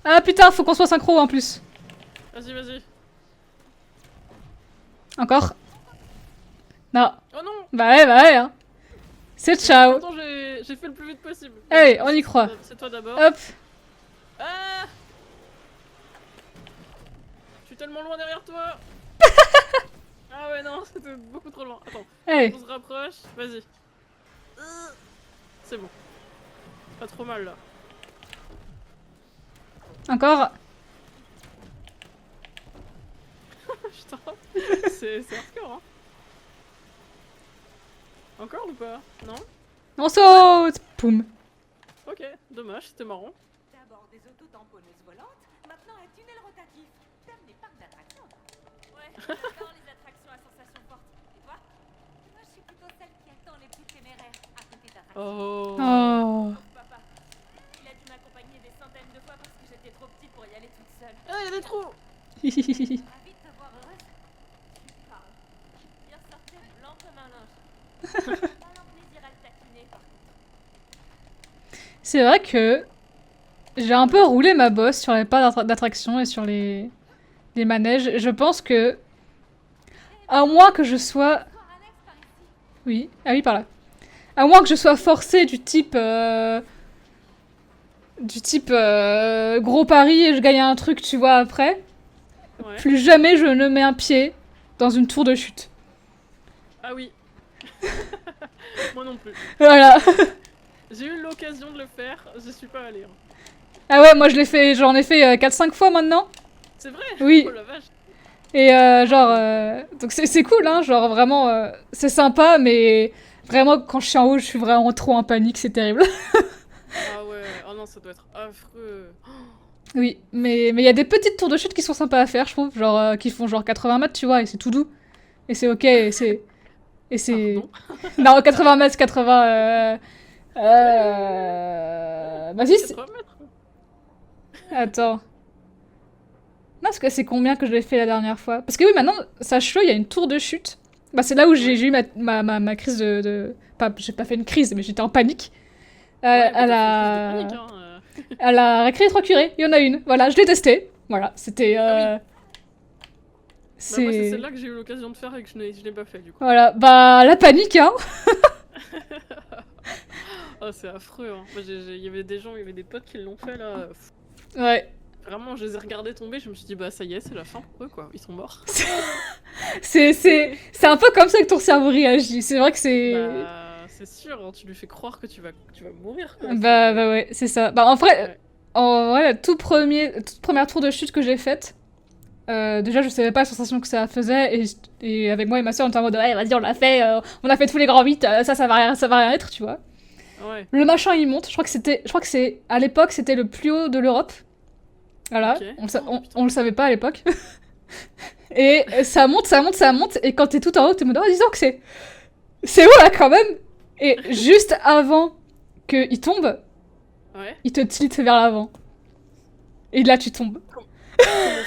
Ah putain, faut qu'on soit synchro en plus. Vas-y, vas-y. Encore. Non. Oh non. Bah ouais, hein. C'est ciao. Attends, j'ai fait le plus vite possible. Allez, on y croit. C'est toi d'abord. Hop. Ah. Je suis tellement loin derrière toi. Ah ouais, non, c'était beaucoup trop loin. Attends, Allez. on se rapproche. Vas-y. C'est bon. Pas trop mal là. Encore. Putain, c'est hardcore, hein. Encore ou pas? Non? On saute. Poum. Ok, dommage, c'était marrant. D'abord des autotamponneuses volantes, maintenant un tunnel rotatif. T'aimes les parcs d'attractions? Ouais, j'adore les attractions à sensations fortes. Et toi? Moi, je suis plutôt celle qui attend les plus téméraires à côté d'attractions. Oh. Oh. Papa, il a dû m'accompagner des centaines de fois parce que j'étais trop petite pour y aller toute seule. Ah, il y a des trous. Ravi de te voir heureuse. Tu parles. Bien sortir blanc comme un linge. Malin plaisir à le taquiner, par contre. C'est vrai que j'ai un peu roulé ma bosse sur les parcs d'attraction et sur les manèges. Je pense que, à moins que je sois... Voir Alex par ici. Oui, ah oui, par là. À moins que je sois forcée du type... gros pari et je gagne un truc, tu vois, après. Ouais. Plus jamais je ne mets un pied dans une tour de chute. Ah oui. Moi non plus. Voilà. J'ai eu l'occasion de le faire, je suis pas allée. Hein. Ah ouais, moi j'en ai fait 4-5 fois maintenant. C'est vrai? Oui. Oh la vache. Et donc c'est cool, hein, genre vraiment, c'est sympa, mais vraiment quand je suis en haut, je suis vraiment trop en panique, c'est terrible. Ah ouais, oh non, ça doit être affreux. Oui, mais il y a des petites tours de chute qui sont sympas à faire, je trouve, genre qui font genre 80 mètres, tu vois, et c'est tout doux. Et c'est ok, et Et c'est... Pardon. Non, 80 mètres, 80... Vas-y, 80 mètres. attends. Non, parce que c'est combien que je l'ai fait la dernière fois? Parce que oui, maintenant, sache-le, il y a une tour de chute. Bah, c'est là où j'ai eu ma crise de... Pas, j'ai pas fait une crise, mais j'étais en panique. Ouais, à mais la... t'as fait une crise de panique, hein. À la récré des 3 curés, il y en a une. Voilà, je l'ai testé. Voilà, c'était... Ah Bah, moi, c'est c'est... celle-là que j'ai eu l'occasion de faire et que je l'ai pas fait du coup. Voilà, bah, la panique, hein. Oh, c'est affreux. Hein. Moi, il y avait des gens, il y avait des potes qui l'ont fait là. Ouais. Vraiment, je les ai regardés tomber, je me suis dit, bah ça y est, c'est la fin pour eux quoi. Ils sont morts. C'est un peu comme ça que ton cerveau réagit. C'est vrai que c'est... Bah, c'est sûr, hein, tu lui fais croire que tu vas mourir quoi. Bah ouais, c'est ça. Bah Ouais. en vrai, la toute première tour de chute que j'ai faite, déjà je savais pas la sensation que ça faisait et avec moi et ma soeur on était en mode ouais vas-y on on a fait tous les grands 8, ça va rien être, tu vois. Ouais. Le machin il monte, je crois que c'est à l'époque c'était le plus haut de l'Europe. Voilà, Ok. on le savait pas à l'époque. Et ça monte, et quand t'es tout en haut, t'es en mode oh disons que c'est haut là quand même. Et juste avant qu'il tombe, Ouais. il te tilte vers l'avant. Et là, tu tombes. Comment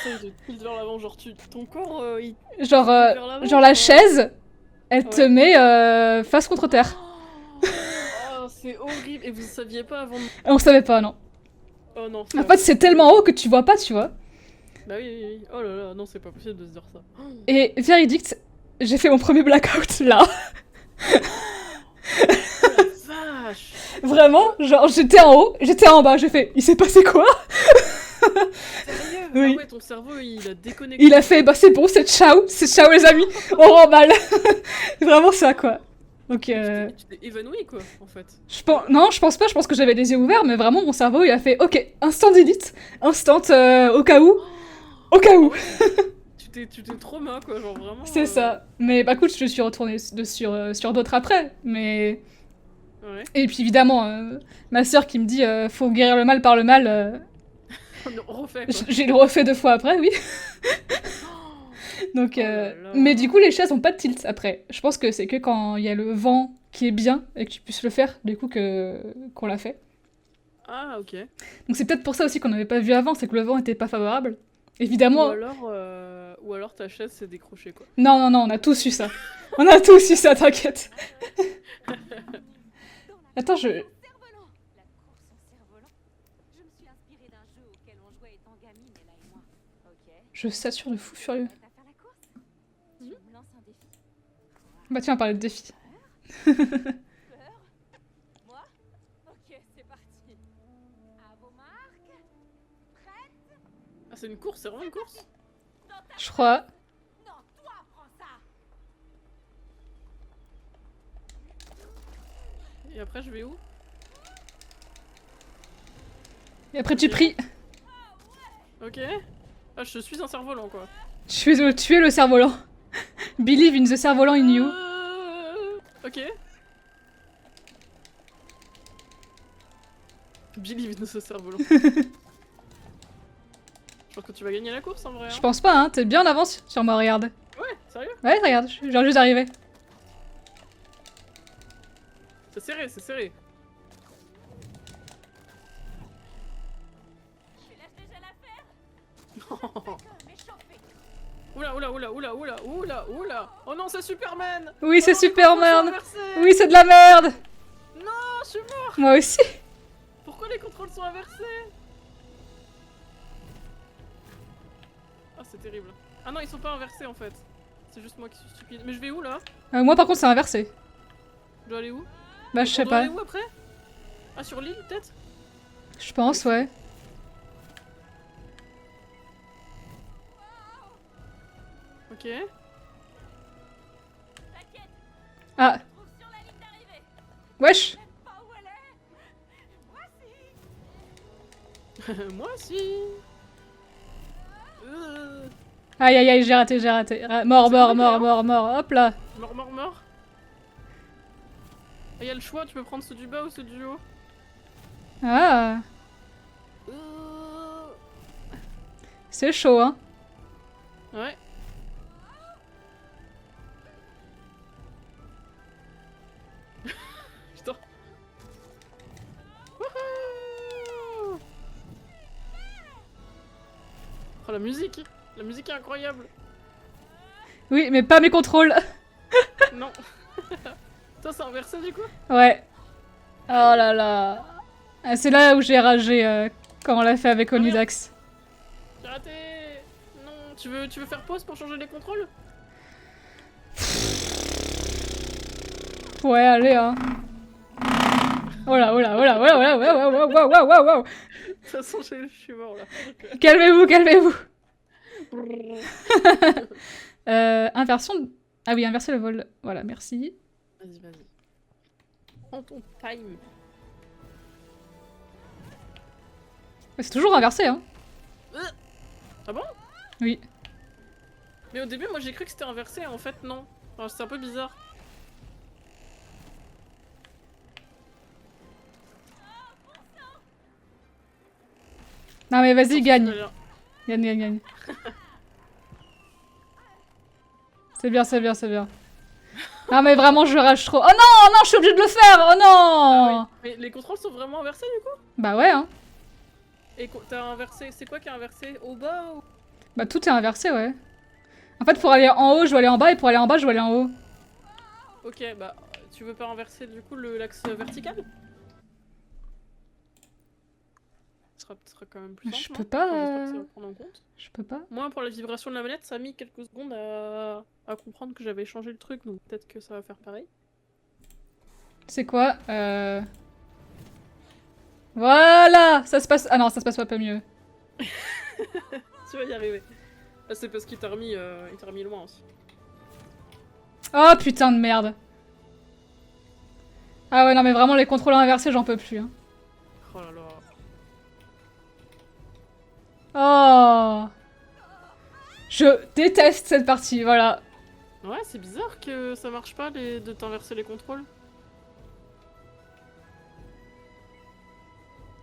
ça, il te tilte vers l'avant, genre ton corps, il Genre, tilte vers l'avant, genre la quoi. chaise, elle te Ouais. met face contre terre. Oh, c'est horrible. Et vous saviez pas avant de... Et on savait pas, non. Oh non. En fait, c'est tellement haut que tu vois pas, tu vois. Bah oui. Oh là là, non, c'est pas possible de se dire ça. Et véridique, j'ai fait mon premier blackout là. Oh la vache. Vraiment, genre j'étais en haut, j'étais en bas, j'ai fait, il s'est passé quoi? Sérieux? Oui. Ah ouais, ton cerveau, il a déconnecté. Il a fait, bah c'est bon, c'est ciao les amis, on remballe. Vraiment ça quoi. Donc Tu t'es évanoui quoi, en fait. non, je pense pas, je pense que j'avais les yeux ouverts, mais vraiment mon cerveau il a fait, ok, instant delete, instant au cas où, au cas où. Tu t'es trauma quoi, genre vraiment. C'est ça. Mais bah écoute, je suis retournée sur d'autres après, mais... Ouais. Et puis évidemment, ma sœur qui me dit faut guérir le mal par le mal, On refait quoi. j'ai le refait 2 fois après, oui. Donc, Oh là là. mais du coup, les chaises ont pas de tilt après. Je pense que c'est que quand il y a le vent qui est bien et que tu puisses le faire, du coup, qu'on l'a fait. Ah ok. Donc c'est peut-être pour ça aussi qu'on n'avait pas vu avant, c'est que le vent était pas favorable. Évidemment. Ou alors ta chaise s'est décrochée quoi. Non, on a tous eu ça. On a tous eu ça, t'inquiète. Attends, La course en cerf-volant. Je me suis inspirée d'un jeu auquel on jouait étant gamine, Ella et moi. Ok. Je sature de fou furieux. Prête à faire la course? Tu me lances un défi. Bah tiens, on parlait de défi. Peur? Moi? Ok, c'est parti. À vos marques. Prête? Ah c'est une course, c'est vraiment une course? Dans ta... Je crois. Non, toi, prends ça. Et après je vais où? Et après, tu pries. Ok. Ah je suis un cerf-volant quoi. Tu es le cerf-volant. Believe in the cerf-volant in you. Ok. Billy vient de se cerf-volant. Je pense que tu vas gagner la course en vrai. Je Hein. pense pas, hein. T'es bien en avance sur moi, regarde. Ouais, sérieux? Ouais, regarde, je viens juste d'arriver. C'est serré, c'est serré. Tu lâches déjà l'affaire? Non. D'accord, m'échauffer. Oula. Oh non, c'est Superman. Oui, c'est Oh non, les Superman. contrôles sont inversés. Oui, c'est de la merde. Non, je suis mort. Moi aussi. Pourquoi les contrôles sont inversés? Ah, c'est terrible. Ah non, ils sont pas inversés en fait. C'est juste moi qui suis stupide. Mais je vais où là? Moi, par contre, c'est inversé. Je dois aller où? Bah, je sais On doit pas. aller où après? Ah, sur l'île peut-être? Je pense, ouais. Ok. T'inquiète, Ah, trouve sur la ligne d'arrivée. wesh. J'aime pas où elle est. Voici. Moi aussi. Aïe, j'ai raté. Mort. Hop là. Mort. Et y a le choix, tu peux prendre ceux du bas ou ceux du haut. Ah, c'est chaud, hein. Ouais. la musique. La musique est incroyable. Oui, mais pas mes contrôles. Non. Toi, c'est inversé du coup? Ouais. Oh là là. Ah, c'est là où j'ai ragé quand on l'a fait avec Onidax. J'ai raté. Non, tu veux faire pause pour changer les contrôles? Ouais, allez, hein. Oh là, oh là, oh là, oh là, oh là, oh là, oh là, oh là, oh là, oh là, oh là. De toute façon, je suis mort là. Donc, Calmez-vous, calmez-vous. Inversion... Ah oui, inverser le vol. Voilà, merci. Vas-y, vas-y. Prends ton time. C'est toujours inversé, hein. Ah bon? Oui. Mais au début, moi j'ai cru que c'était inversé, en fait, non. Enfin, c'est un peu bizarre. Non mais vas-y, gagne. Voilà. Gagne, gagne, gagne. C'est bien, c'est bien, c'est bien. Non mais vraiment, je rage trop. Oh non, non, je suis obligée de le faire. Oh non. Ah oui. Mais les contrôles sont vraiment inversés du coup? Bah ouais, hein. Et t'as inversé, c'est quoi qui est inversé? Au bas ou... Bah tout est inversé, ouais. En fait, pour aller en haut, je dois aller en bas, et pour aller en bas, je dois aller en haut. Ok, bah tu veux pas inverser du coup l'axe vertical? Ce sera quand même plus simple. Je non? peux pas, Enfin, j'espère que ça va prendre en compte. Je peux pas. Moi, pour la vibration de la manette, ça a mis quelques secondes à comprendre que j'avais changé le truc, donc peut-être que ça va faire pareil. C'est quoi Voilà. Ça se passe... Ah non, ça se passe pas mieux. Tu vas y arriver. Ah, c'est parce qu'il t'a remis loin aussi. Oh putain de merde. Ah ouais, non mais vraiment, les contrôles inversés, j'en peux plus, hein. Oh là là. Oh. Je déteste cette partie, voilà. Ouais, c'est bizarre que ça marche pas de t'inverser les contrôles.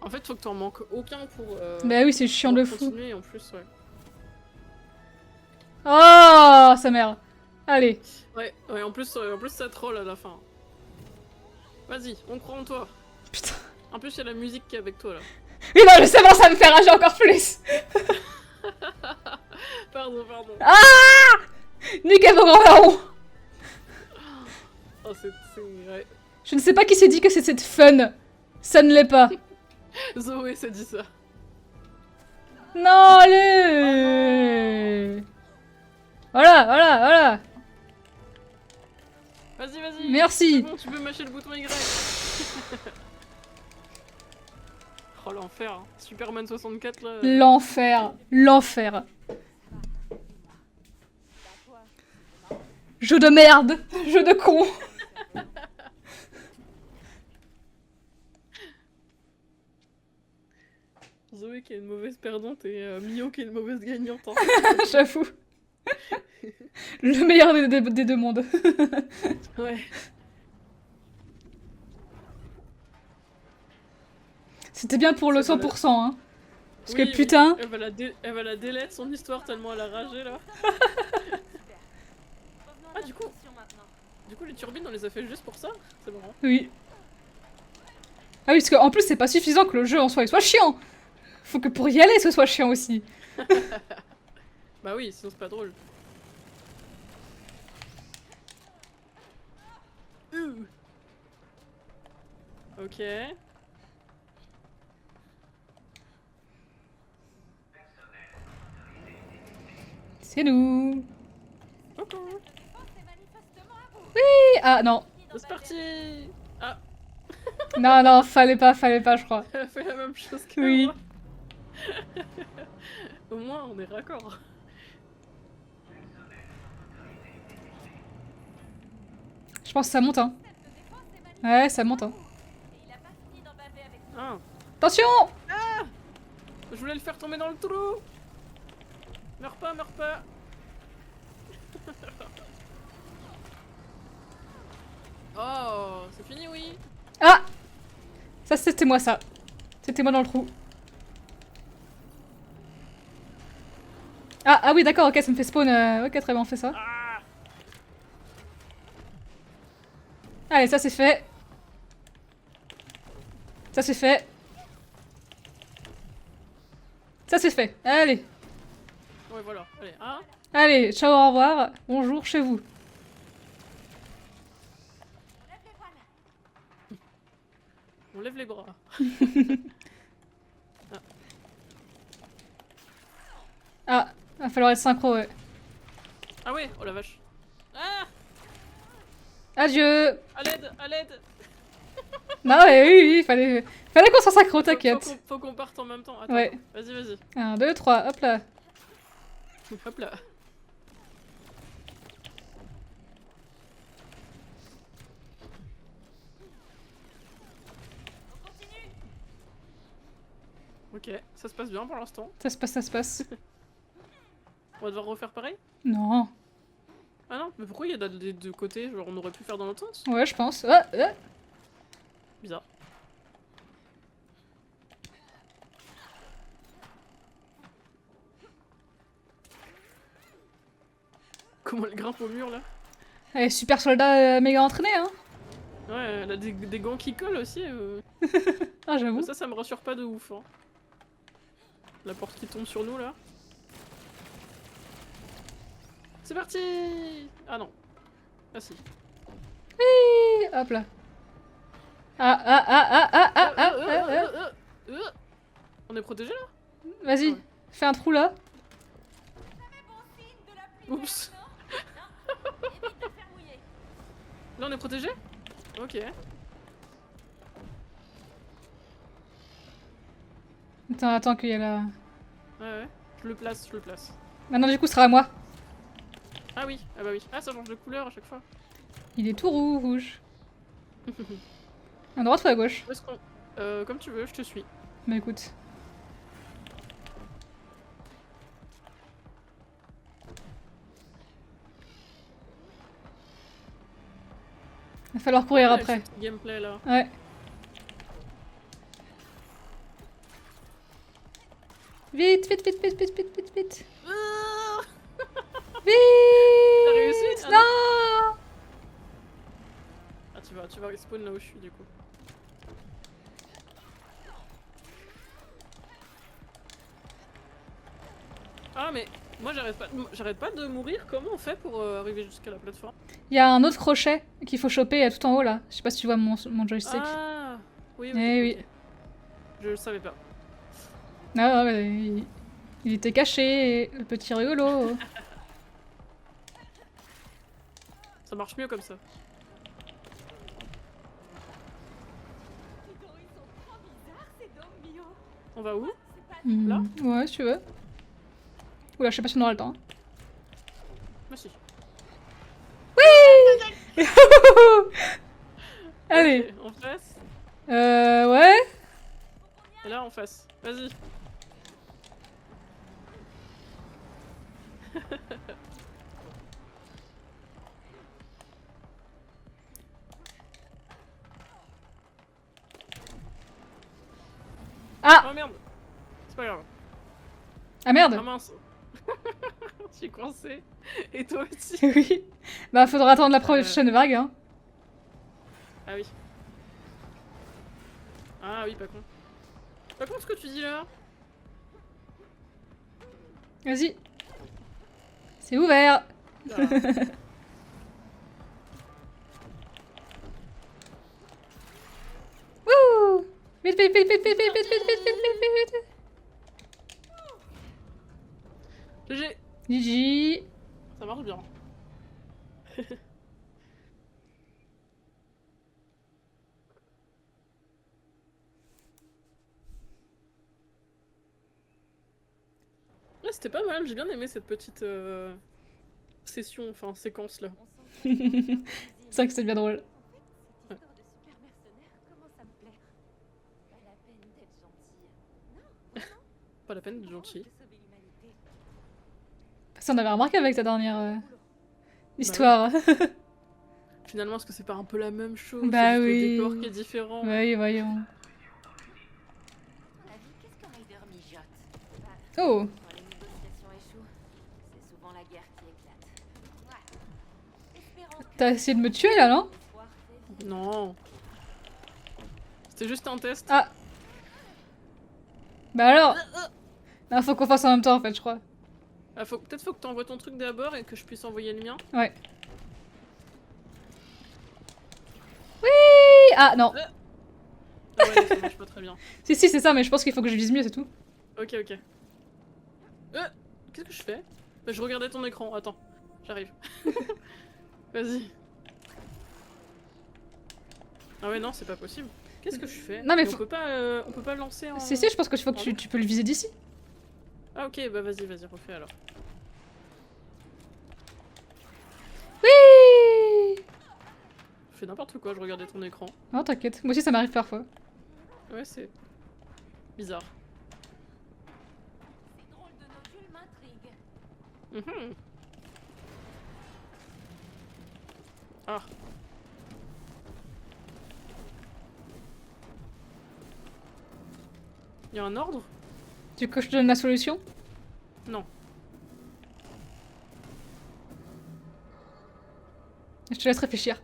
En fait, faut que t'en manques aucun pour. Bah oui, c'est chiant pour de fou. continuer, en plus, ouais. Oh, sa mère. Allez. Ouais, en plus ça troll à la fin. Vas-y, on croit en toi. Putain. En plus, il y a la musique qui est avec toi là. Oui, non, justement, ça me fait rager encore plus. Pardon. Niquez vos grands larrons. Oh, c'est. Ouais. Je ne sais pas qui s'est dit que c'était fun. Ça ne l'est pas. Zoé s'est dit ça. Non, allez. Voilà. Vas-y. Merci. C'est bon, tu peux mâcher le bouton Y. Oh l'enfer. Hein. Superman 64 là. L'enfer. Jeu de merde. Jeu de con. Zoé qui est une mauvaise perdante et Mio qui est une mauvaise gagnante. Hein. J'avoue. Le meilleur des deux mondes. Ouais. C'était bien pour le C'est vrai. 100%, hein. Parce Oui, que putain... Elle va la délette son histoire tellement elle a ragé là. Ah du coup les turbines on les a fait juste pour ça? C'est marrant. Oui. Ah oui, parce qu'en plus c'est pas suffisant que le jeu en soi il soit chiant. Faut que pour y aller ce soit chiant aussi. Bah oui, sinon c'est pas drôle. Ok. C'est nous. Coucou. Ah non. C'est parti. Ah, Non, fallait pas, je crois. elle a fait la même chose que Oui. moi. Au moins on est raccord. Je pense que ça monte, hein. Ouais, ça monte, hein. Ah. Attention! Je voulais le faire tomber dans le trou. Meurs pas. Oh, c'est fini, oui. Ah! Ça, c'était moi, ça. C'était moi dans le trou. Ah oui, d'accord, ok, ça me fait spawn. Ok, très bien, on fait ça. Ah. Allez, ça c'est fait. Ça c'est fait. Ça c'est fait. Allez. Ouais, voilà. Allez, un. Allez, ciao, au revoir. Bonjour chez vous. On lève les bras. Ah, va falloir être synchro, ouais. Ah ouais, oh la vache. Ah, Adieu. à l'aide, à l'aide. Non, ouais, oui, fallait qu'on soit synchro, Faut t'inquiète. qu'on parte en même temps. Attends, Ouais. vas-y, vas-y. 1, 2, 3, hop là. Hop là. Ok, ça se passe bien pour l'instant. Ça se passe, ça se passe. On va devoir refaire pareil? Non. Ah non, mais pourquoi il y a des deux côtés? Genre on aurait pu faire dans l'autre sens? Ouais, je pense. Bizarre. Comment elle grimpe au mur là? Allez, super soldat méga entraîné, hein. Ouais, elle a des gants qui collent aussi. Ah, j'avoue. Ça me rassure pas de ouf. Hein. La porte qui tombe sur nous là. C'est parti! Ah non. Ah si. Oui, hop là. On est protégé là? Vas-y, Ouais. fais un trou là. Oups. Là on est protégé? Ok. Attends qu'il y a la... Ouais. Je le place. Maintenant, du coup, ce sera à moi. Ah oui, ah bah oui. Ah ça change de couleur à chaque fois. Il est tout rouge. À droite ou à gauche? Où est-ce qu'on... comme tu veux, je te suis. Bah écoute. Il va falloir courir Ouais, après. le petit gameplay là. Ouais. Vite. Ah Vite. T'as réussi? Ah Non. Ah tu vas respawn là où je suis du coup. Ah mais moi j'arrête pas de mourir, comment on fait pour arriver jusqu'à la plateforme? Il y a un autre crochet qu'il faut choper tout en haut là. Je sais pas si tu vois mon joystick. Ah oui, Eh ok. oui. Je le savais pas. Non, mais il était caché, le petit rigolo. Ça marche mieux comme ça. On va où? Là Ouais, si tu veux. Oula, je sais pas si on aura le temps. Bah si. Oui. Allez. Ok, en face. Ouais. Et là en face. Vas-y. Ah. Oh merde. C'est pas grave. Ah merde. Ah mince. Je suis coincée. Et toi aussi. Oui. Bah faudra attendre la prochaine vague, hein. Ah oui. Ah oui, pas con. Pas con ce que tu dis là. Vas-y. C'est ouvert. Ah. Wouh. Vite. GG. GG. Ça marche bien. Ouais, c'était pas mal, j'ai bien aimé cette petite session, enfin séquence là. C'est vrai que c'est bien drôle. Cette histoire de super mercenaire commence à me plaire. Pas la peine d'être gentille. Non, Pas la peine d'être gentil. de sauver l'humanité. Ça on avait remarqué avec ta dernière histoire. Finalement, est-ce que c'est pas un peu la même chose? Bah c'est juste oui. le décor qui est différent. Oui, voyons. À ton avis, qu'est-ce que Ryder mijote? Oh. Quand les négociations échouent, c'est souvent la guerre qui éclate. Ouais. Espérons que T'as essayé de me tuer là, non? l'espoir fait vivre. Non. C'était juste un test. Ah. Bah alors. Non, faut qu'on fasse en même temps en fait, je crois. Ah, peut-être faut que t'envoies ton truc d'abord et que je puisse envoyer le mien. Ouais. Oui. Ah non. Ah ouais, non, ça marche pas très bien. Si, si, c'est ça, mais je pense qu'il faut que je vise mieux, c'est tout. Ok, ok. Qu'est-ce que je fais? Bah, je regardais ton écran, attends. J'arrive. Vas-y. Ah ouais, non, c'est pas possible. Qu'est-ce que je fais? Non, mais on faut- peut pas lancer en... Si, si, je pense que faut que tu peux le viser d'ici. Ah ok, bah vas-y, refais alors. Oui. Je fais n'importe quoi, je regardais ton écran. Non, t'inquiète. Moi aussi, ça m'arrive parfois. Ouais, c'est... bizarre. Ces drôles de nodules m'intriguent. Mhm. Ah. Il y a un ordre? Tu veux que je te donne la solution? Non. Je te laisse réfléchir.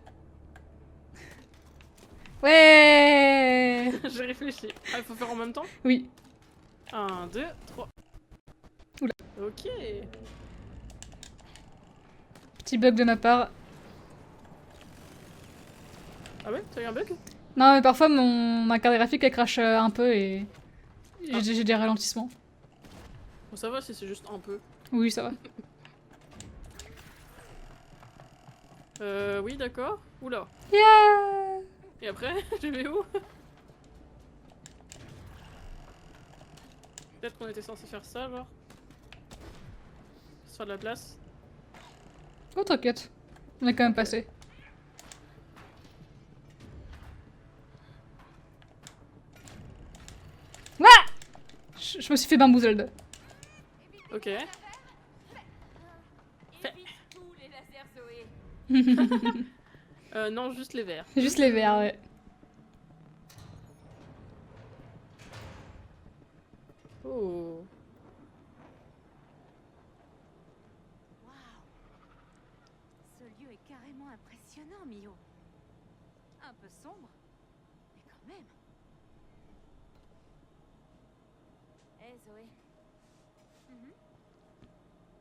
Ouais. J'ai réfléchi. Ah, il faut faire en même temps? Oui. 1, 2, 3. Oula. Ok. Petit bug de ma part. Ah ouais, t'as eu un bug? Non, mais parfois ma carte graphique elle crache un peu et j'ai des ralentissements. Bon, ça va si c'est juste un peu. Oui, ça va. Oui, d'accord. Oula. Yeah. Et après, je vais où? Peut-être qu'on était censé faire ça, genre. Se faire de la place. Oh, t'inquiète. On est quand même passé. Ouah. Je me suis fait bamboozled. Ok. Évite tous les lasers Zoé. Non, juste les verts. Juste les verts, ouais. Oh. Waouh. Ce lieu est carrément impressionnant, Mio. Un peu sombre, mais quand même. Hé, Zoé.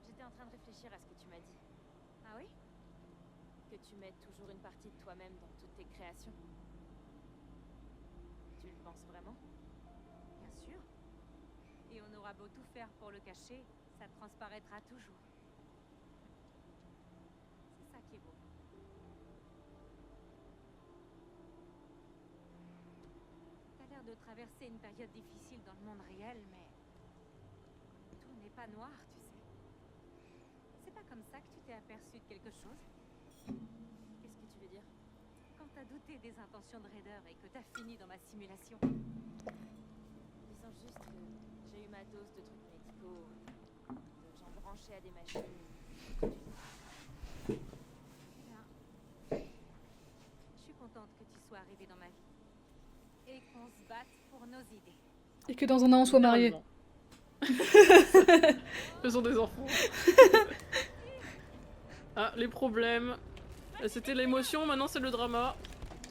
J'étais en train de réfléchir à ce que tu m'as dit. Ah oui? Que tu mettes toujours une partie de toi-même dans toutes tes créations. Tu le penses vraiment? Bien sûr. Et on aura beau tout faire pour le cacher, ça transparaîtra toujours. C'est ça qui est beau. T'as l'air de traverser une période difficile dans le monde réel, mais tout n'est pas noir, tu sais. C'est pas comme ça que tu t'es aperçu de quelque chose? Qu'est-ce que tu veux dire? Quand t'as douté des intentions de Raider et que t'as fini dans ma simulation. Disons juste que j'ai eu ma dose de trucs médicaux, de gens branchés à des machines. Bien. Je suis contente que tu sois arrivé dans ma vie. Et qu'on se batte pour nos idées. Et que dans un an on soit mariés. Faisons des enfants. Ah, les problèmes. C'était l'émotion, maintenant c'est le drama.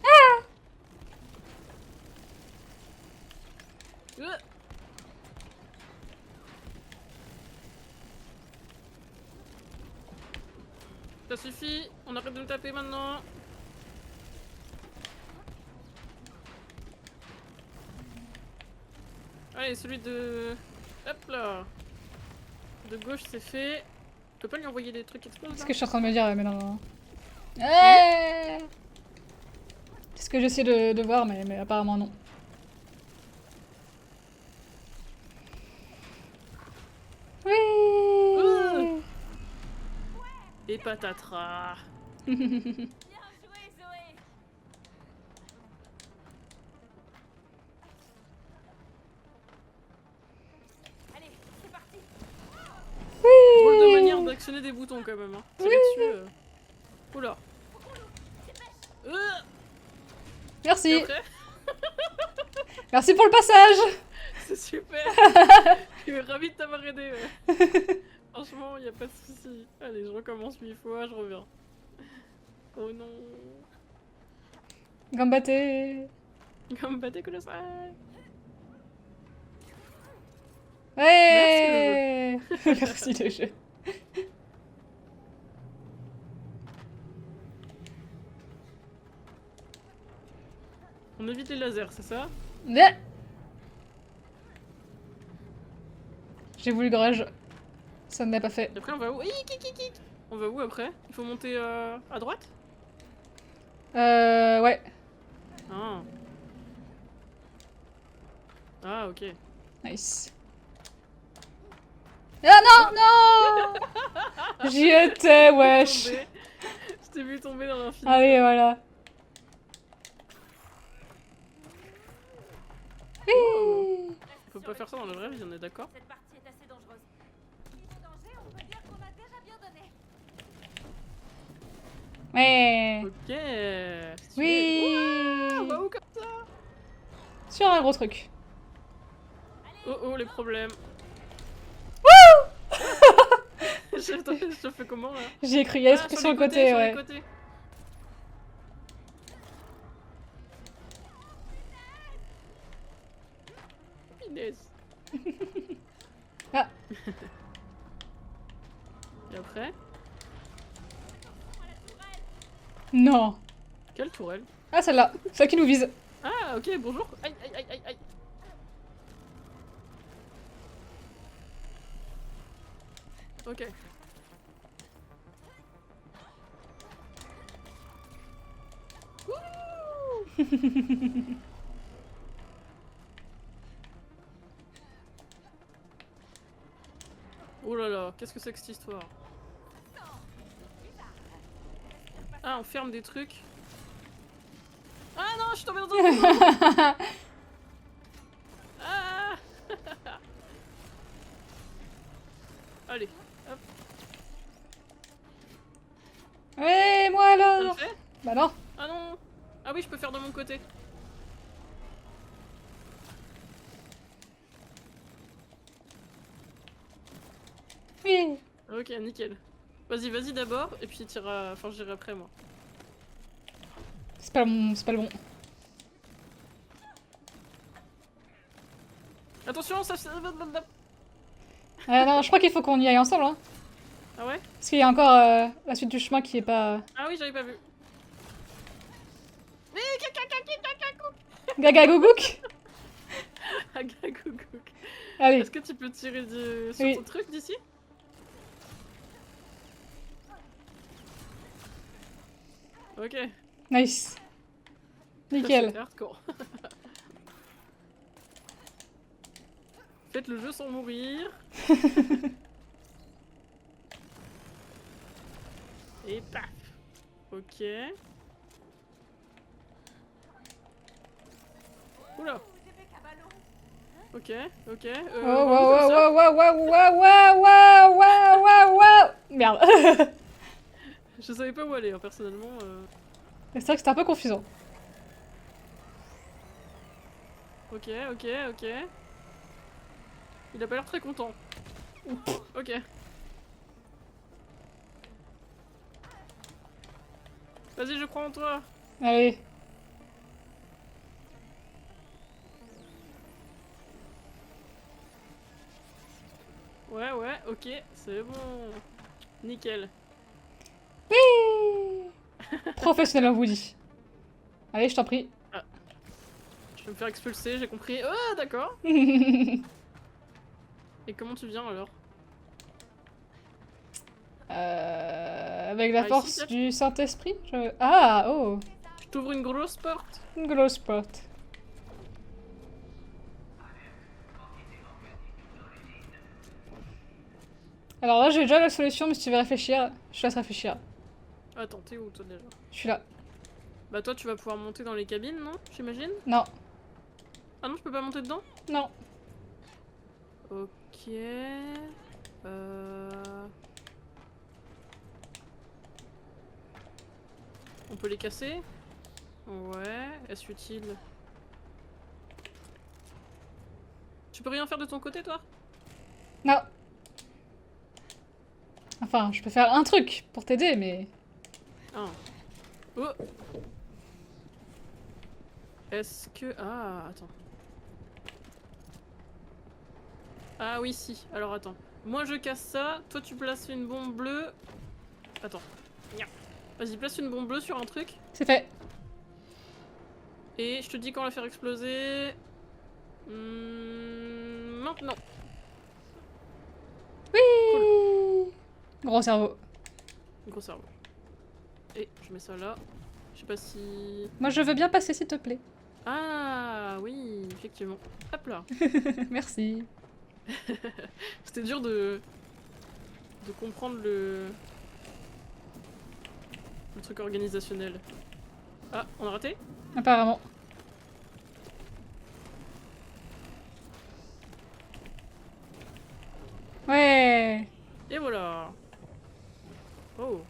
Ah. Ça suffit, on arrête de me taper maintenant. Allez, celui de... Hop là. De gauche c'est fait. Je peux pas lui envoyer des trucs explosifs? C'est ce que je suis en train de me dire, mais non. Ouais. C'est ce que j'essaie de voir, mais apparemment non. Oui. Et patatras. Bien joué, Zoé! Allez, c'est parti! Drôle de manière d'actionner des boutons quand même. Hein. Tirer dessus. Oula. Et Merci. après, Merci pour le passage. c'est super. Je suis ravie de t'avoir aidé. Franchement, y a pas de souci. Allez, je recommence 8 fois, je reviens. Oh non. Gambate. Gambate kudasai. Ouais. Merci le jeu. On évite les lasers, c'est ça? Mais... J'ai voulu garage. Ça ne l'a pas fait. Et après, on va où? On va où après? Il faut monter à droite? Ouais. Ah. Ah, ok. Nice. Ah non, non. J'y étais, wesh. Tombé. Je t'ai vu tomber dans l'infini. Allez, voilà. Oui. Faut pas faire ça dans la vraie vie, on est d'accord? Cette partie est assez dangereuse. Niveau danger, on peut dire qu'on a déjà bien donné. Ouais. Ok. stylé. Oui. Ouah, on va où comme ça? Sur un gros truc. Oh oh, les problèmes. je te fais comment là? J'y ai cru, il y a des Ah, trucs sur le les côté, côtés, sur les ouais. côtés. Punaise. Ah. Et après? Non. Quelle tourelle? Ah, celle-là. Celle qui nous vise. Ah, ok, bonjour. Aïe, aïe, aïe, aïe, aïe. Ok. Oh là là, qu'est-ce que c'est que cette histoire? Ah, on ferme des trucs. Ah non, je suis tombée dans un trou. Ah. Allez, hop, Ouais, moi ça le alors. fait? Bah non. Ah non. Ah oui, je peux faire de mon côté. Oui. Ok, nickel. Vas-y, vas-y d'abord, et puis t'iras... Enfin, j'irai après, moi. C'est pas le bon. Attention, ça... Non, je crois qu'il faut qu'on y aille ensemble, hein. Ah ouais? Parce qu'il y a encore la suite du chemin qui est pas... Ah oui, j'avais pas vu. Gaga gougouk. Agagougouk. Allez. Est-ce que tu peux tirer sur Oui. ton truc d'ici? Ok. Nice. Nickel. C'était hardcore. Faites le jeu sans mourir. Et paf. Ok. Oula. Ok, ok. Oh, on va où wow, comme ça? wow. Merde. Je savais pas où aller, hein, personnellement. C'est vrai que c'était un peu confusant. Ok, ok, ok. Il a pas l'air très content. Ok. Vas-y, je crois en toi. Allez. Ouais, ouais, ok, c'est bon. Nickel. Oui. Professionnel, on vous dit. Allez, je t'en prie. Je vais me faire expulser, j'ai compris. Oh, d'accord. Et comment tu viens alors? Avec la Ah, force ici, du Saint-Esprit Ah, oh. Je t'ouvre une grosse porte. Une grosse porte. Alors là, j'ai déjà la solution, mais si tu veux réfléchir, je te laisse réfléchir. Attends, t'es où toi déjà? Je suis là. Bah toi tu vas pouvoir monter dans les cabines, non? J'imagine? Non, Ah non, je peux pas monter dedans? non. Ok... On peut les casser? Ouais, est-ce utile? Tu peux rien faire de ton côté toi? Non. Enfin, je peux faire un truc pour t'aider, mais... Ah. Oh! Est-ce que... Ah, attends. Ah oui, si. Alors attends. Moi je casse ça, toi tu places une bombe bleue. Attends. Nya. Vas-y, place une bombe bleue sur un truc. C'est fait. Et je te dis quand la faire exploser. Maintenant. Oui. Gros cerveau. Gros cerveau. Et je mets ça là. Je sais pas si... Moi je veux bien passer s'il te plaît. Ah oui, effectivement. Hop là. Merci. C'était dur de comprendre le truc organisationnel. Ah, on a raté? Apparemment. Ouais. Et voilà. Oh.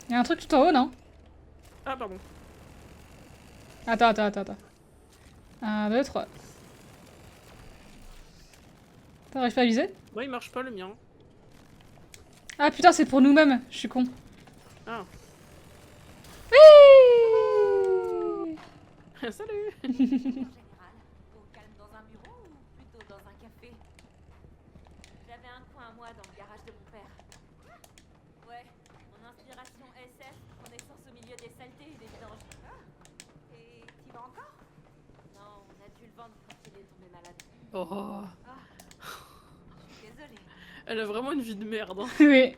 Il y a un truc tout en haut, non? Ah, pardon. Attends. 1, 2, 3. T'arrives pas à viser? Ouais, il marche pas le mien. Ah putain, c'est pour nous-mêmes, je suis con. Ah. Oui. Salut. En général, au calme dans un bureau ou plutôt dans un café? J'avais un coin à moi dans le garage de mon père. Ouais, mon inspiration SF, connaissance au milieu des saletés et des vidanges. Ah, et t'y vas encore? Non, on a dû le vendre quand il est tombé malade. Oh. Je suis désolée. Elle a vraiment une vie de merde. Hein. Oui.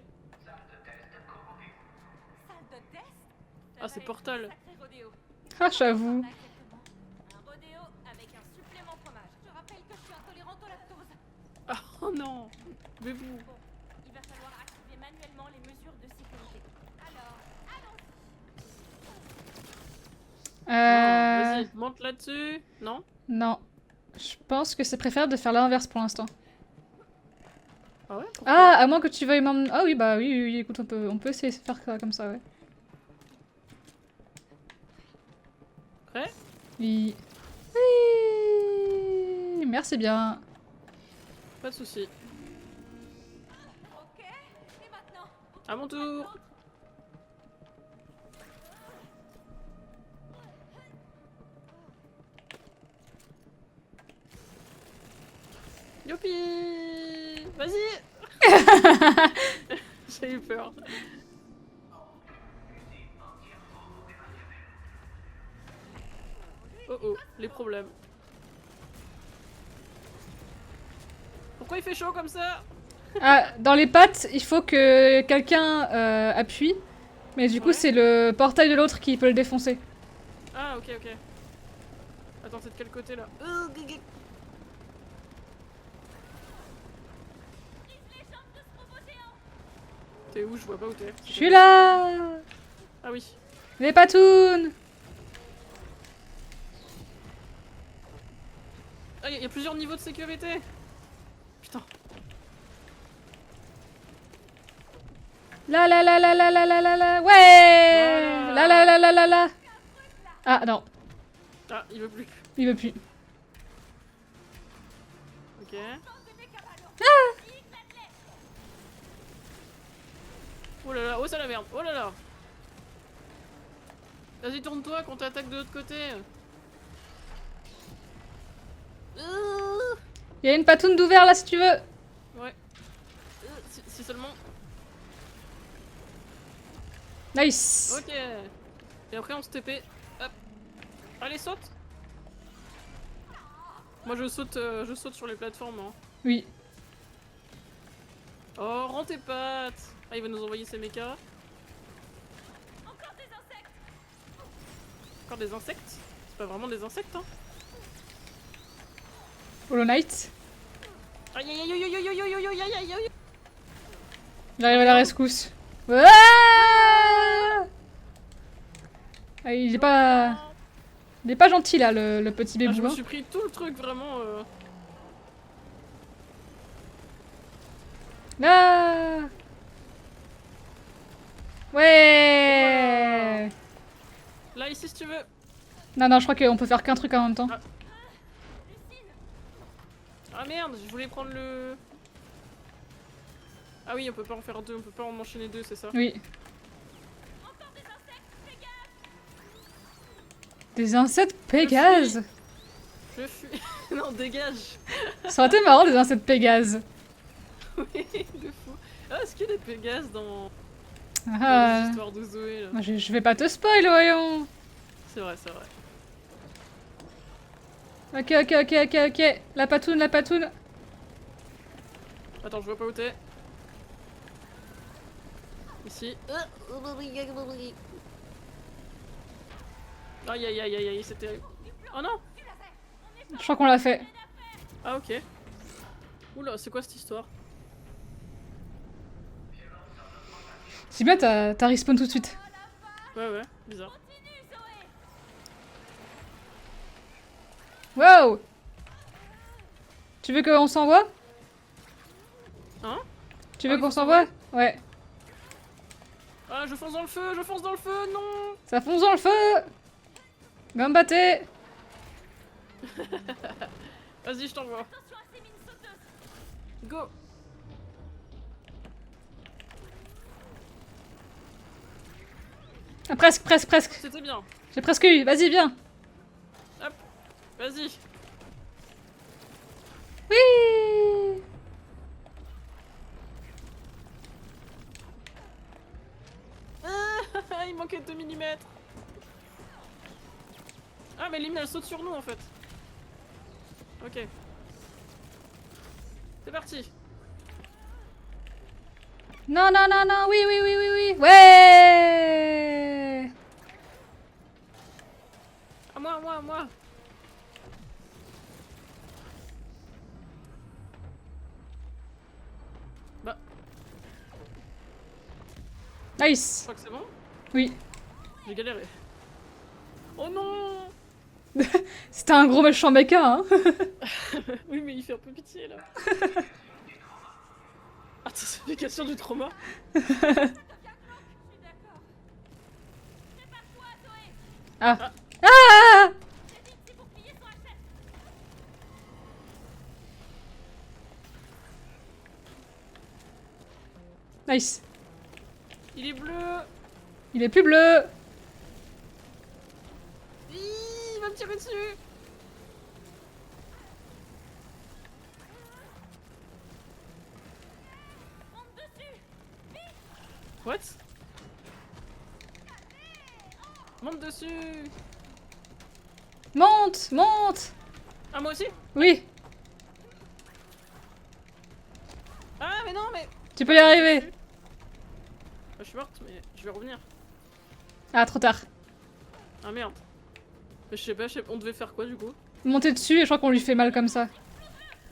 Salle de test? Ah, c'est Portal. Sacré rodéo. Ah, j'avoue. Exactement. Un rodéo avec un supplément fromage. Je rappelle que je suis intolérante au lactose. Ah, oh non. Mais vous. Bon, il va falloir activer manuellement les mesures de sécurité. Alors, allons-y. Vas-y, monte là-dessus. Non? Non. Je pense que c'est préférable de faire l'inverse pour l'instant. Ah ouais? Pourquoi? Ah, à moins que tu veuilles m'emmener... Ah oui, bah oui, écoute, on peut essayer de faire ça comme ça, ouais. Prêt? Oui. Oui. Merci bien. Pas de soucis. Ok, et maintenant? À mon tour. Youpi! Vas-y! J'ai eu peur. Oh oh, les problèmes. Pourquoi il fait chaud comme ça? Ah, dans les pattes, il faut que quelqu'un appuie. Mais du coup, Ouais. c'est le portail de l'autre qui peut le défoncer. Ah ok. Attends, c'est de quel côté là? T'es où? Je vois pas où t'es. Je suis là. Ah oui. Les patounes. Ah, y a plusieurs niveaux de sécurité. Putain. La. Ouais. Voilà. La. Ah non, Ah, il veut plus. il veut plus. Ok. Oh là là, oh ça la merde, oh là là. Vas-y, tourne-toi qu'on t'attaque de l'autre côté. Il y a une patoune d'ouvert là si tu veux. Ouais. Si seulement. Nice. Ok. Et après on se TP. Hop. Allez, saute. Moi je saute sur les plateformes. Hein. Oui. Oh, rends tes pattes. Ah, il va nous envoyer ses mechas. Encore des insectes! Encore des insectes? C'est pas vraiment des insectes, hein? Hollow Knight. Aïe aïe aïe aïe aïe aïe aïe aïe aïe aïe aïe aïe. J'arrive à la rescousse. Ah, ah, il est pas gentil là, le petit Ah, bébou. je me hein. suis pris tout le truc vraiment. Ah ouais. Là, ici, si tu veux. Non, je crois qu'on peut faire qu'un truc en même temps. Ah. Ah merde, je voulais prendre le. Ah oui, on peut pas en faire deux, on peut pas en enchaîner deux, c'est ça? Oui. Encore des insectes! Fais gaffe! Des insectes Pégase. Je fuis. Non, dégage. Ça aurait été marrant des insectes Pégase. Oui, de fou. Ah, est-ce qu'il y a des Pégases dans. Ah, L'histoire de Zoé là. moi, je vais pas te spoil, voyons. C'est vrai, c'est vrai. Ok. La patoune. Attends, je vois pas où t'es. Ici. Aïe, c'est terrible. Oh non! Je crois qu'on l'a fait. Ah ok. Oula, c'est quoi cette histoire? C'est bien, t'as respawn tout de suite. Ouais, bizarre. Wow! Tu veux qu'on s'envoie? Hein? Tu Ah veux oui, qu'on faut s'envoie? Ouais. Ah, je fonce dans le feu, non! Ça fonce dans le feu! Gambate! Vas-y, je t'envoie. Go! Ah, presque. C'était bien. J'ai presque eu. Vas-y, viens. Vas-y. Oui! Ah, il manquait 2 mm. Ah, mais Limine elle saute sur nous en fait. Ok. C'est parti. Non, oui. Ouais! À moi. Bah, je Nice! crois que c'est bon. Oui. J'ai galéré. Oh non! C'était un gros méchant méca, hein? Oui, mais il fait un peu pitié là. Attends, c'est l'application du trauma. Ah! Ah! Nice. Il est bleu. Il est plus bleu. Il va me tirer dessus. What? Monte dessus. Monte! Ah, moi aussi? Oui, Ah, mais non, mais... tu peux y arriver. Je suis morte, mais je vais revenir. Ah, trop tard. Ah merde. Mais je sais pas, on devait faire quoi du coup? Monter dessus et je crois qu'on lui fait mal comme ça.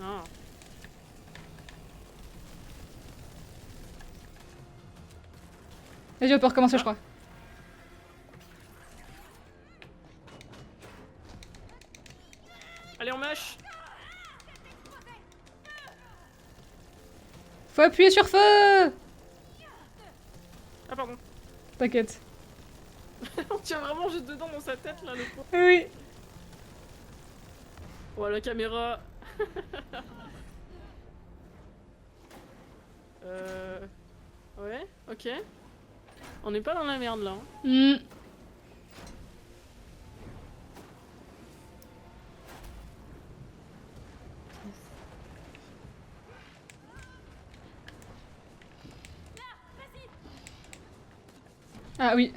Ah. Vas-y, on peut recommencer, je crois. Allez, on mâche. Faut appuyer sur feu! Ah pardon. T'inquiète. On tient vraiment juste dedans dans sa tête là, le pauvre. Oui. Oh, la caméra. Ouais, ok. On n'est pas dans la merde là. Hein. Hmm. Ah oui.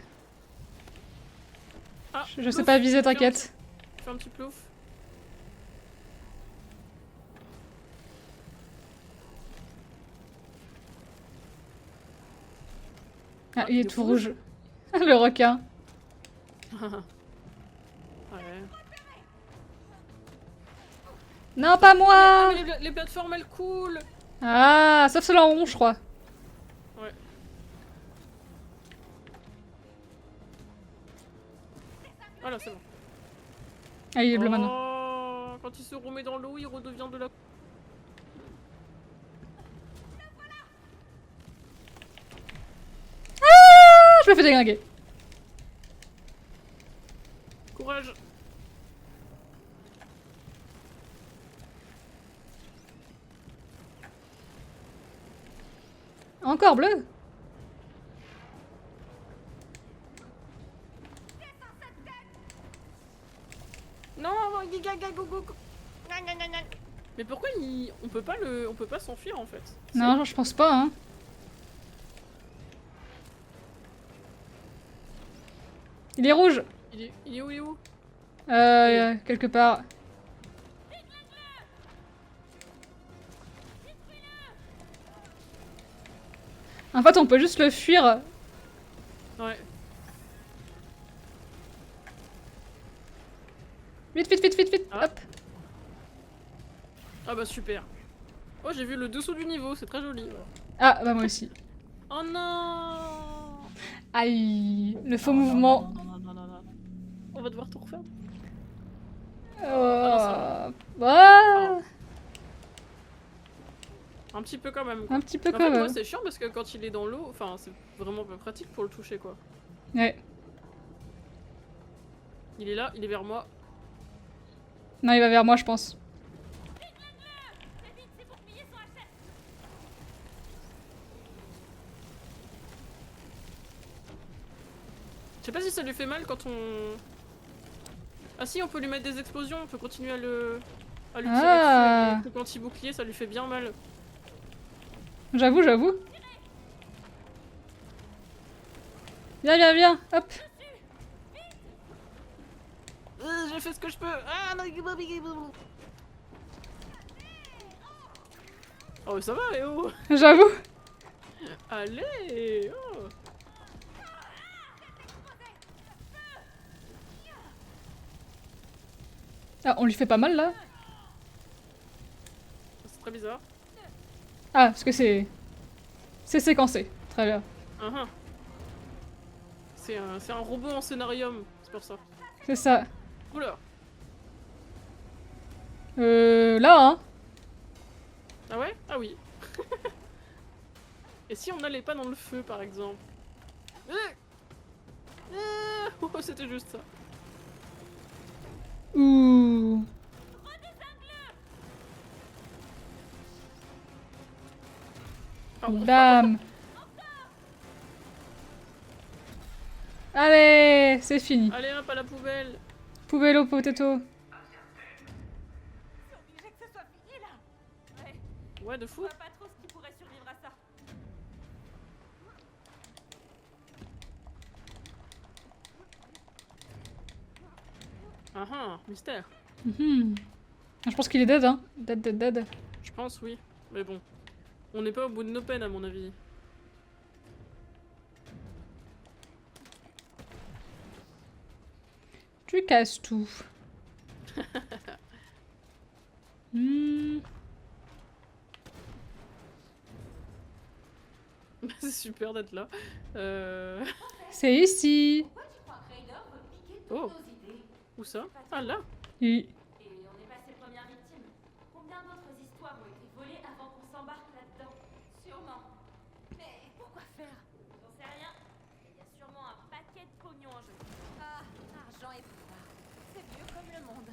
Ah, Je sais plouf. pas viser, t'inquiète. Je fais un petit plouf. Ah, il est tout rouge. Le requin. Ouais. Non, pas Ah, moi! mais les plateformes elles coulent. Ah, sauf celle en rond, je crois. Ouais. Voilà, c'est bon. Ah, il est bleu maintenant. Oh, quand il se remet dans l'eau, il redevient de la... Ah, je me fais déglinguer. Courage. Encore bleu? Non, go. Mais pourquoi on peut pas s'enfuir en fait? Non, je pense pas, hein. Il est rouge. Il est où, il est où? Quelque part. En fait, on peut juste le fuir. Ouais. Vite, vite, vite, vite, vite. Ah. Hop. Ah bah super. Oh, j'ai vu le dessous du niveau, c'est très joli. Ouais. Ah, bah moi aussi. Oh non! Aïe, le faux Non, non, mouvement. non, non, non, non, non. On va devoir tout refaire. Oh. Ah. Un petit peu quand même. Quoi. Un petit peu En quand fait, moi, même. c'est chiant parce que quand il est dans l'eau, enfin, c'est vraiment pas pratique pour le toucher, quoi. Ouais. Il est là, il est vers moi. Non, il va vers moi, je pense. Je sais pas si ça lui fait mal quand on... Ah si, on peut lui mettre des explosions, on peut continuer à le... à lui tirer dessus Ah. avec des trucs anti-bouclier, ça lui fait bien mal. J'avoue, j'avoue. Viens, viens, viens. Hop. J'ai fait ce que je peux. Ah non, oh ça va, Léo. J'avoue. Allez oh. Ah, on lui fait pas mal là. C'est très bizarre. Ah, parce que c'est séquencé. Très bien. Uh-huh. C'est un robot en scénarium, c'est pour ça. C'est ça. Oula. Là, hein. Ah ouais? Ah oui. Et si on n'allait pas dans le feu, par exemple? Oh, c'était juste ça. Ouh. Pardon. Bam. Allez, c'est fini. Allez hop, à la poubelle. Poubelle au potato. C'est obligé que ce soit fini là. Ouais, Ouais, de je fou. vois pas trop ce qui pourrait survivre à ça. Ah ah, mystère. Mhm. Je pense qu'il est dead, hein. Dead, dead, dead. Je pense, oui. Mais bon. On n'est pas au bout de nos peines, à mon avis. Tu casses tout. Hmm. C'est super d'être là. C'est ici. Pourquoi tu crois que Raider veut piquer toutes Oh. nos idées? Où ça? Ah là? Oui. Et on est pas ses premières victimes. Combien d'autres histoires ont été volées avant qu'on s'embarque là-dedans? Sûrement. Mais pourquoi faire? J'en sais rien. Mais il y a sûrement un paquet de pognon en jeu. Ah, argent et pouvoir. C'est vieux comme le monde.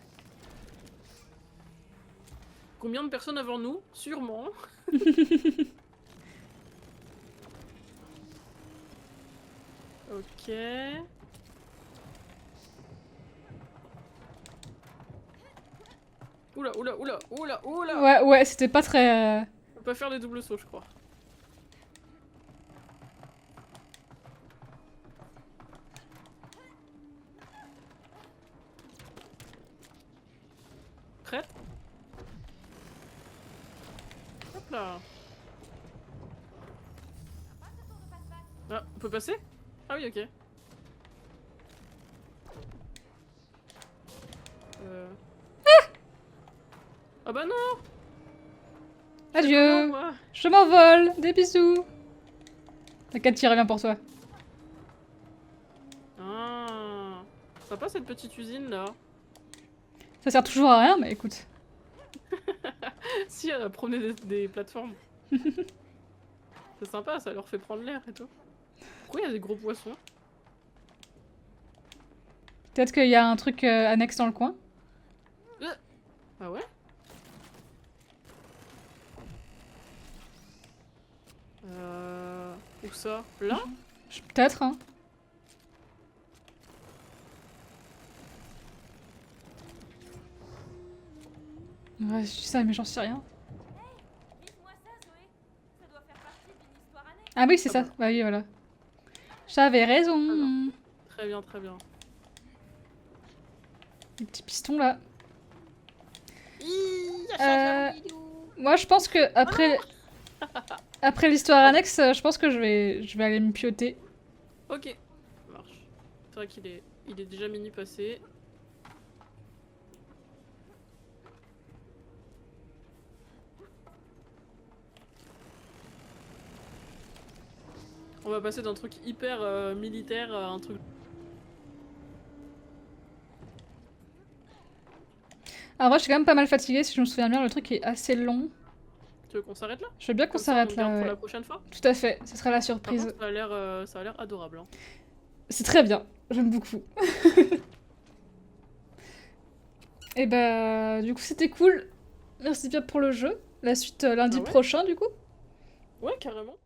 Combien de personnes avant nous? Sûrement. Ok. Oula, oula, oula, oula, oula! Ouais, ouais, c'était pas très... On peut pas faire des doubles sauts, je crois. Prête? Hop là! Ah, on peut passer? Ah oui, ok. Ah bah non! Adieu. Non, moi. Je m'envole. Des bisous. T'inquiète, il revient pour toi. Ah, sympa cette petite usine là. Ça sert toujours à rien, mais écoute. Si, elle a promené des plateformes. C'est sympa, ça leur fait prendre l'air et tout. Pourquoi il y a des gros poissons? Peut-être qu'il y a un truc annexe dans le coin. Ah ouais? Où ça? Là? Peut-être, hein. Ouais, je dis ça, mais j'en sais rien. Lis-moi ça, Zoé. Ça doit faire partie d'une histoire annexe. Ah oui, c'est Ah ça. bah. Bah oui, voilà. J'avais raison. Très bien, très bien. Les petits pistons là. Moi je pense que après l'histoire annexe, je pense que je vais aller me pioter. Ok, ça marche. C'est vrai qu'il est déjà mini passé. On va passer d'un truc hyper militaire à un truc... Alors moi je suis quand même pas mal fatiguée, si je me souviens bien, le truc est assez long. Tu veux qu'on s'arrête là? Je veux bien qu'on Comme ça, s'arrête on garde là. pour Ouais. la prochaine fois? Tout à fait, ce sera la Par surprise. contre, ça a l'air adorable. Hein. C'est très bien, j'aime beaucoup. Et bah du coup c'était cool. Merci bien pour le jeu. La suite lundi Ah ouais prochain du coup. Ouais, carrément.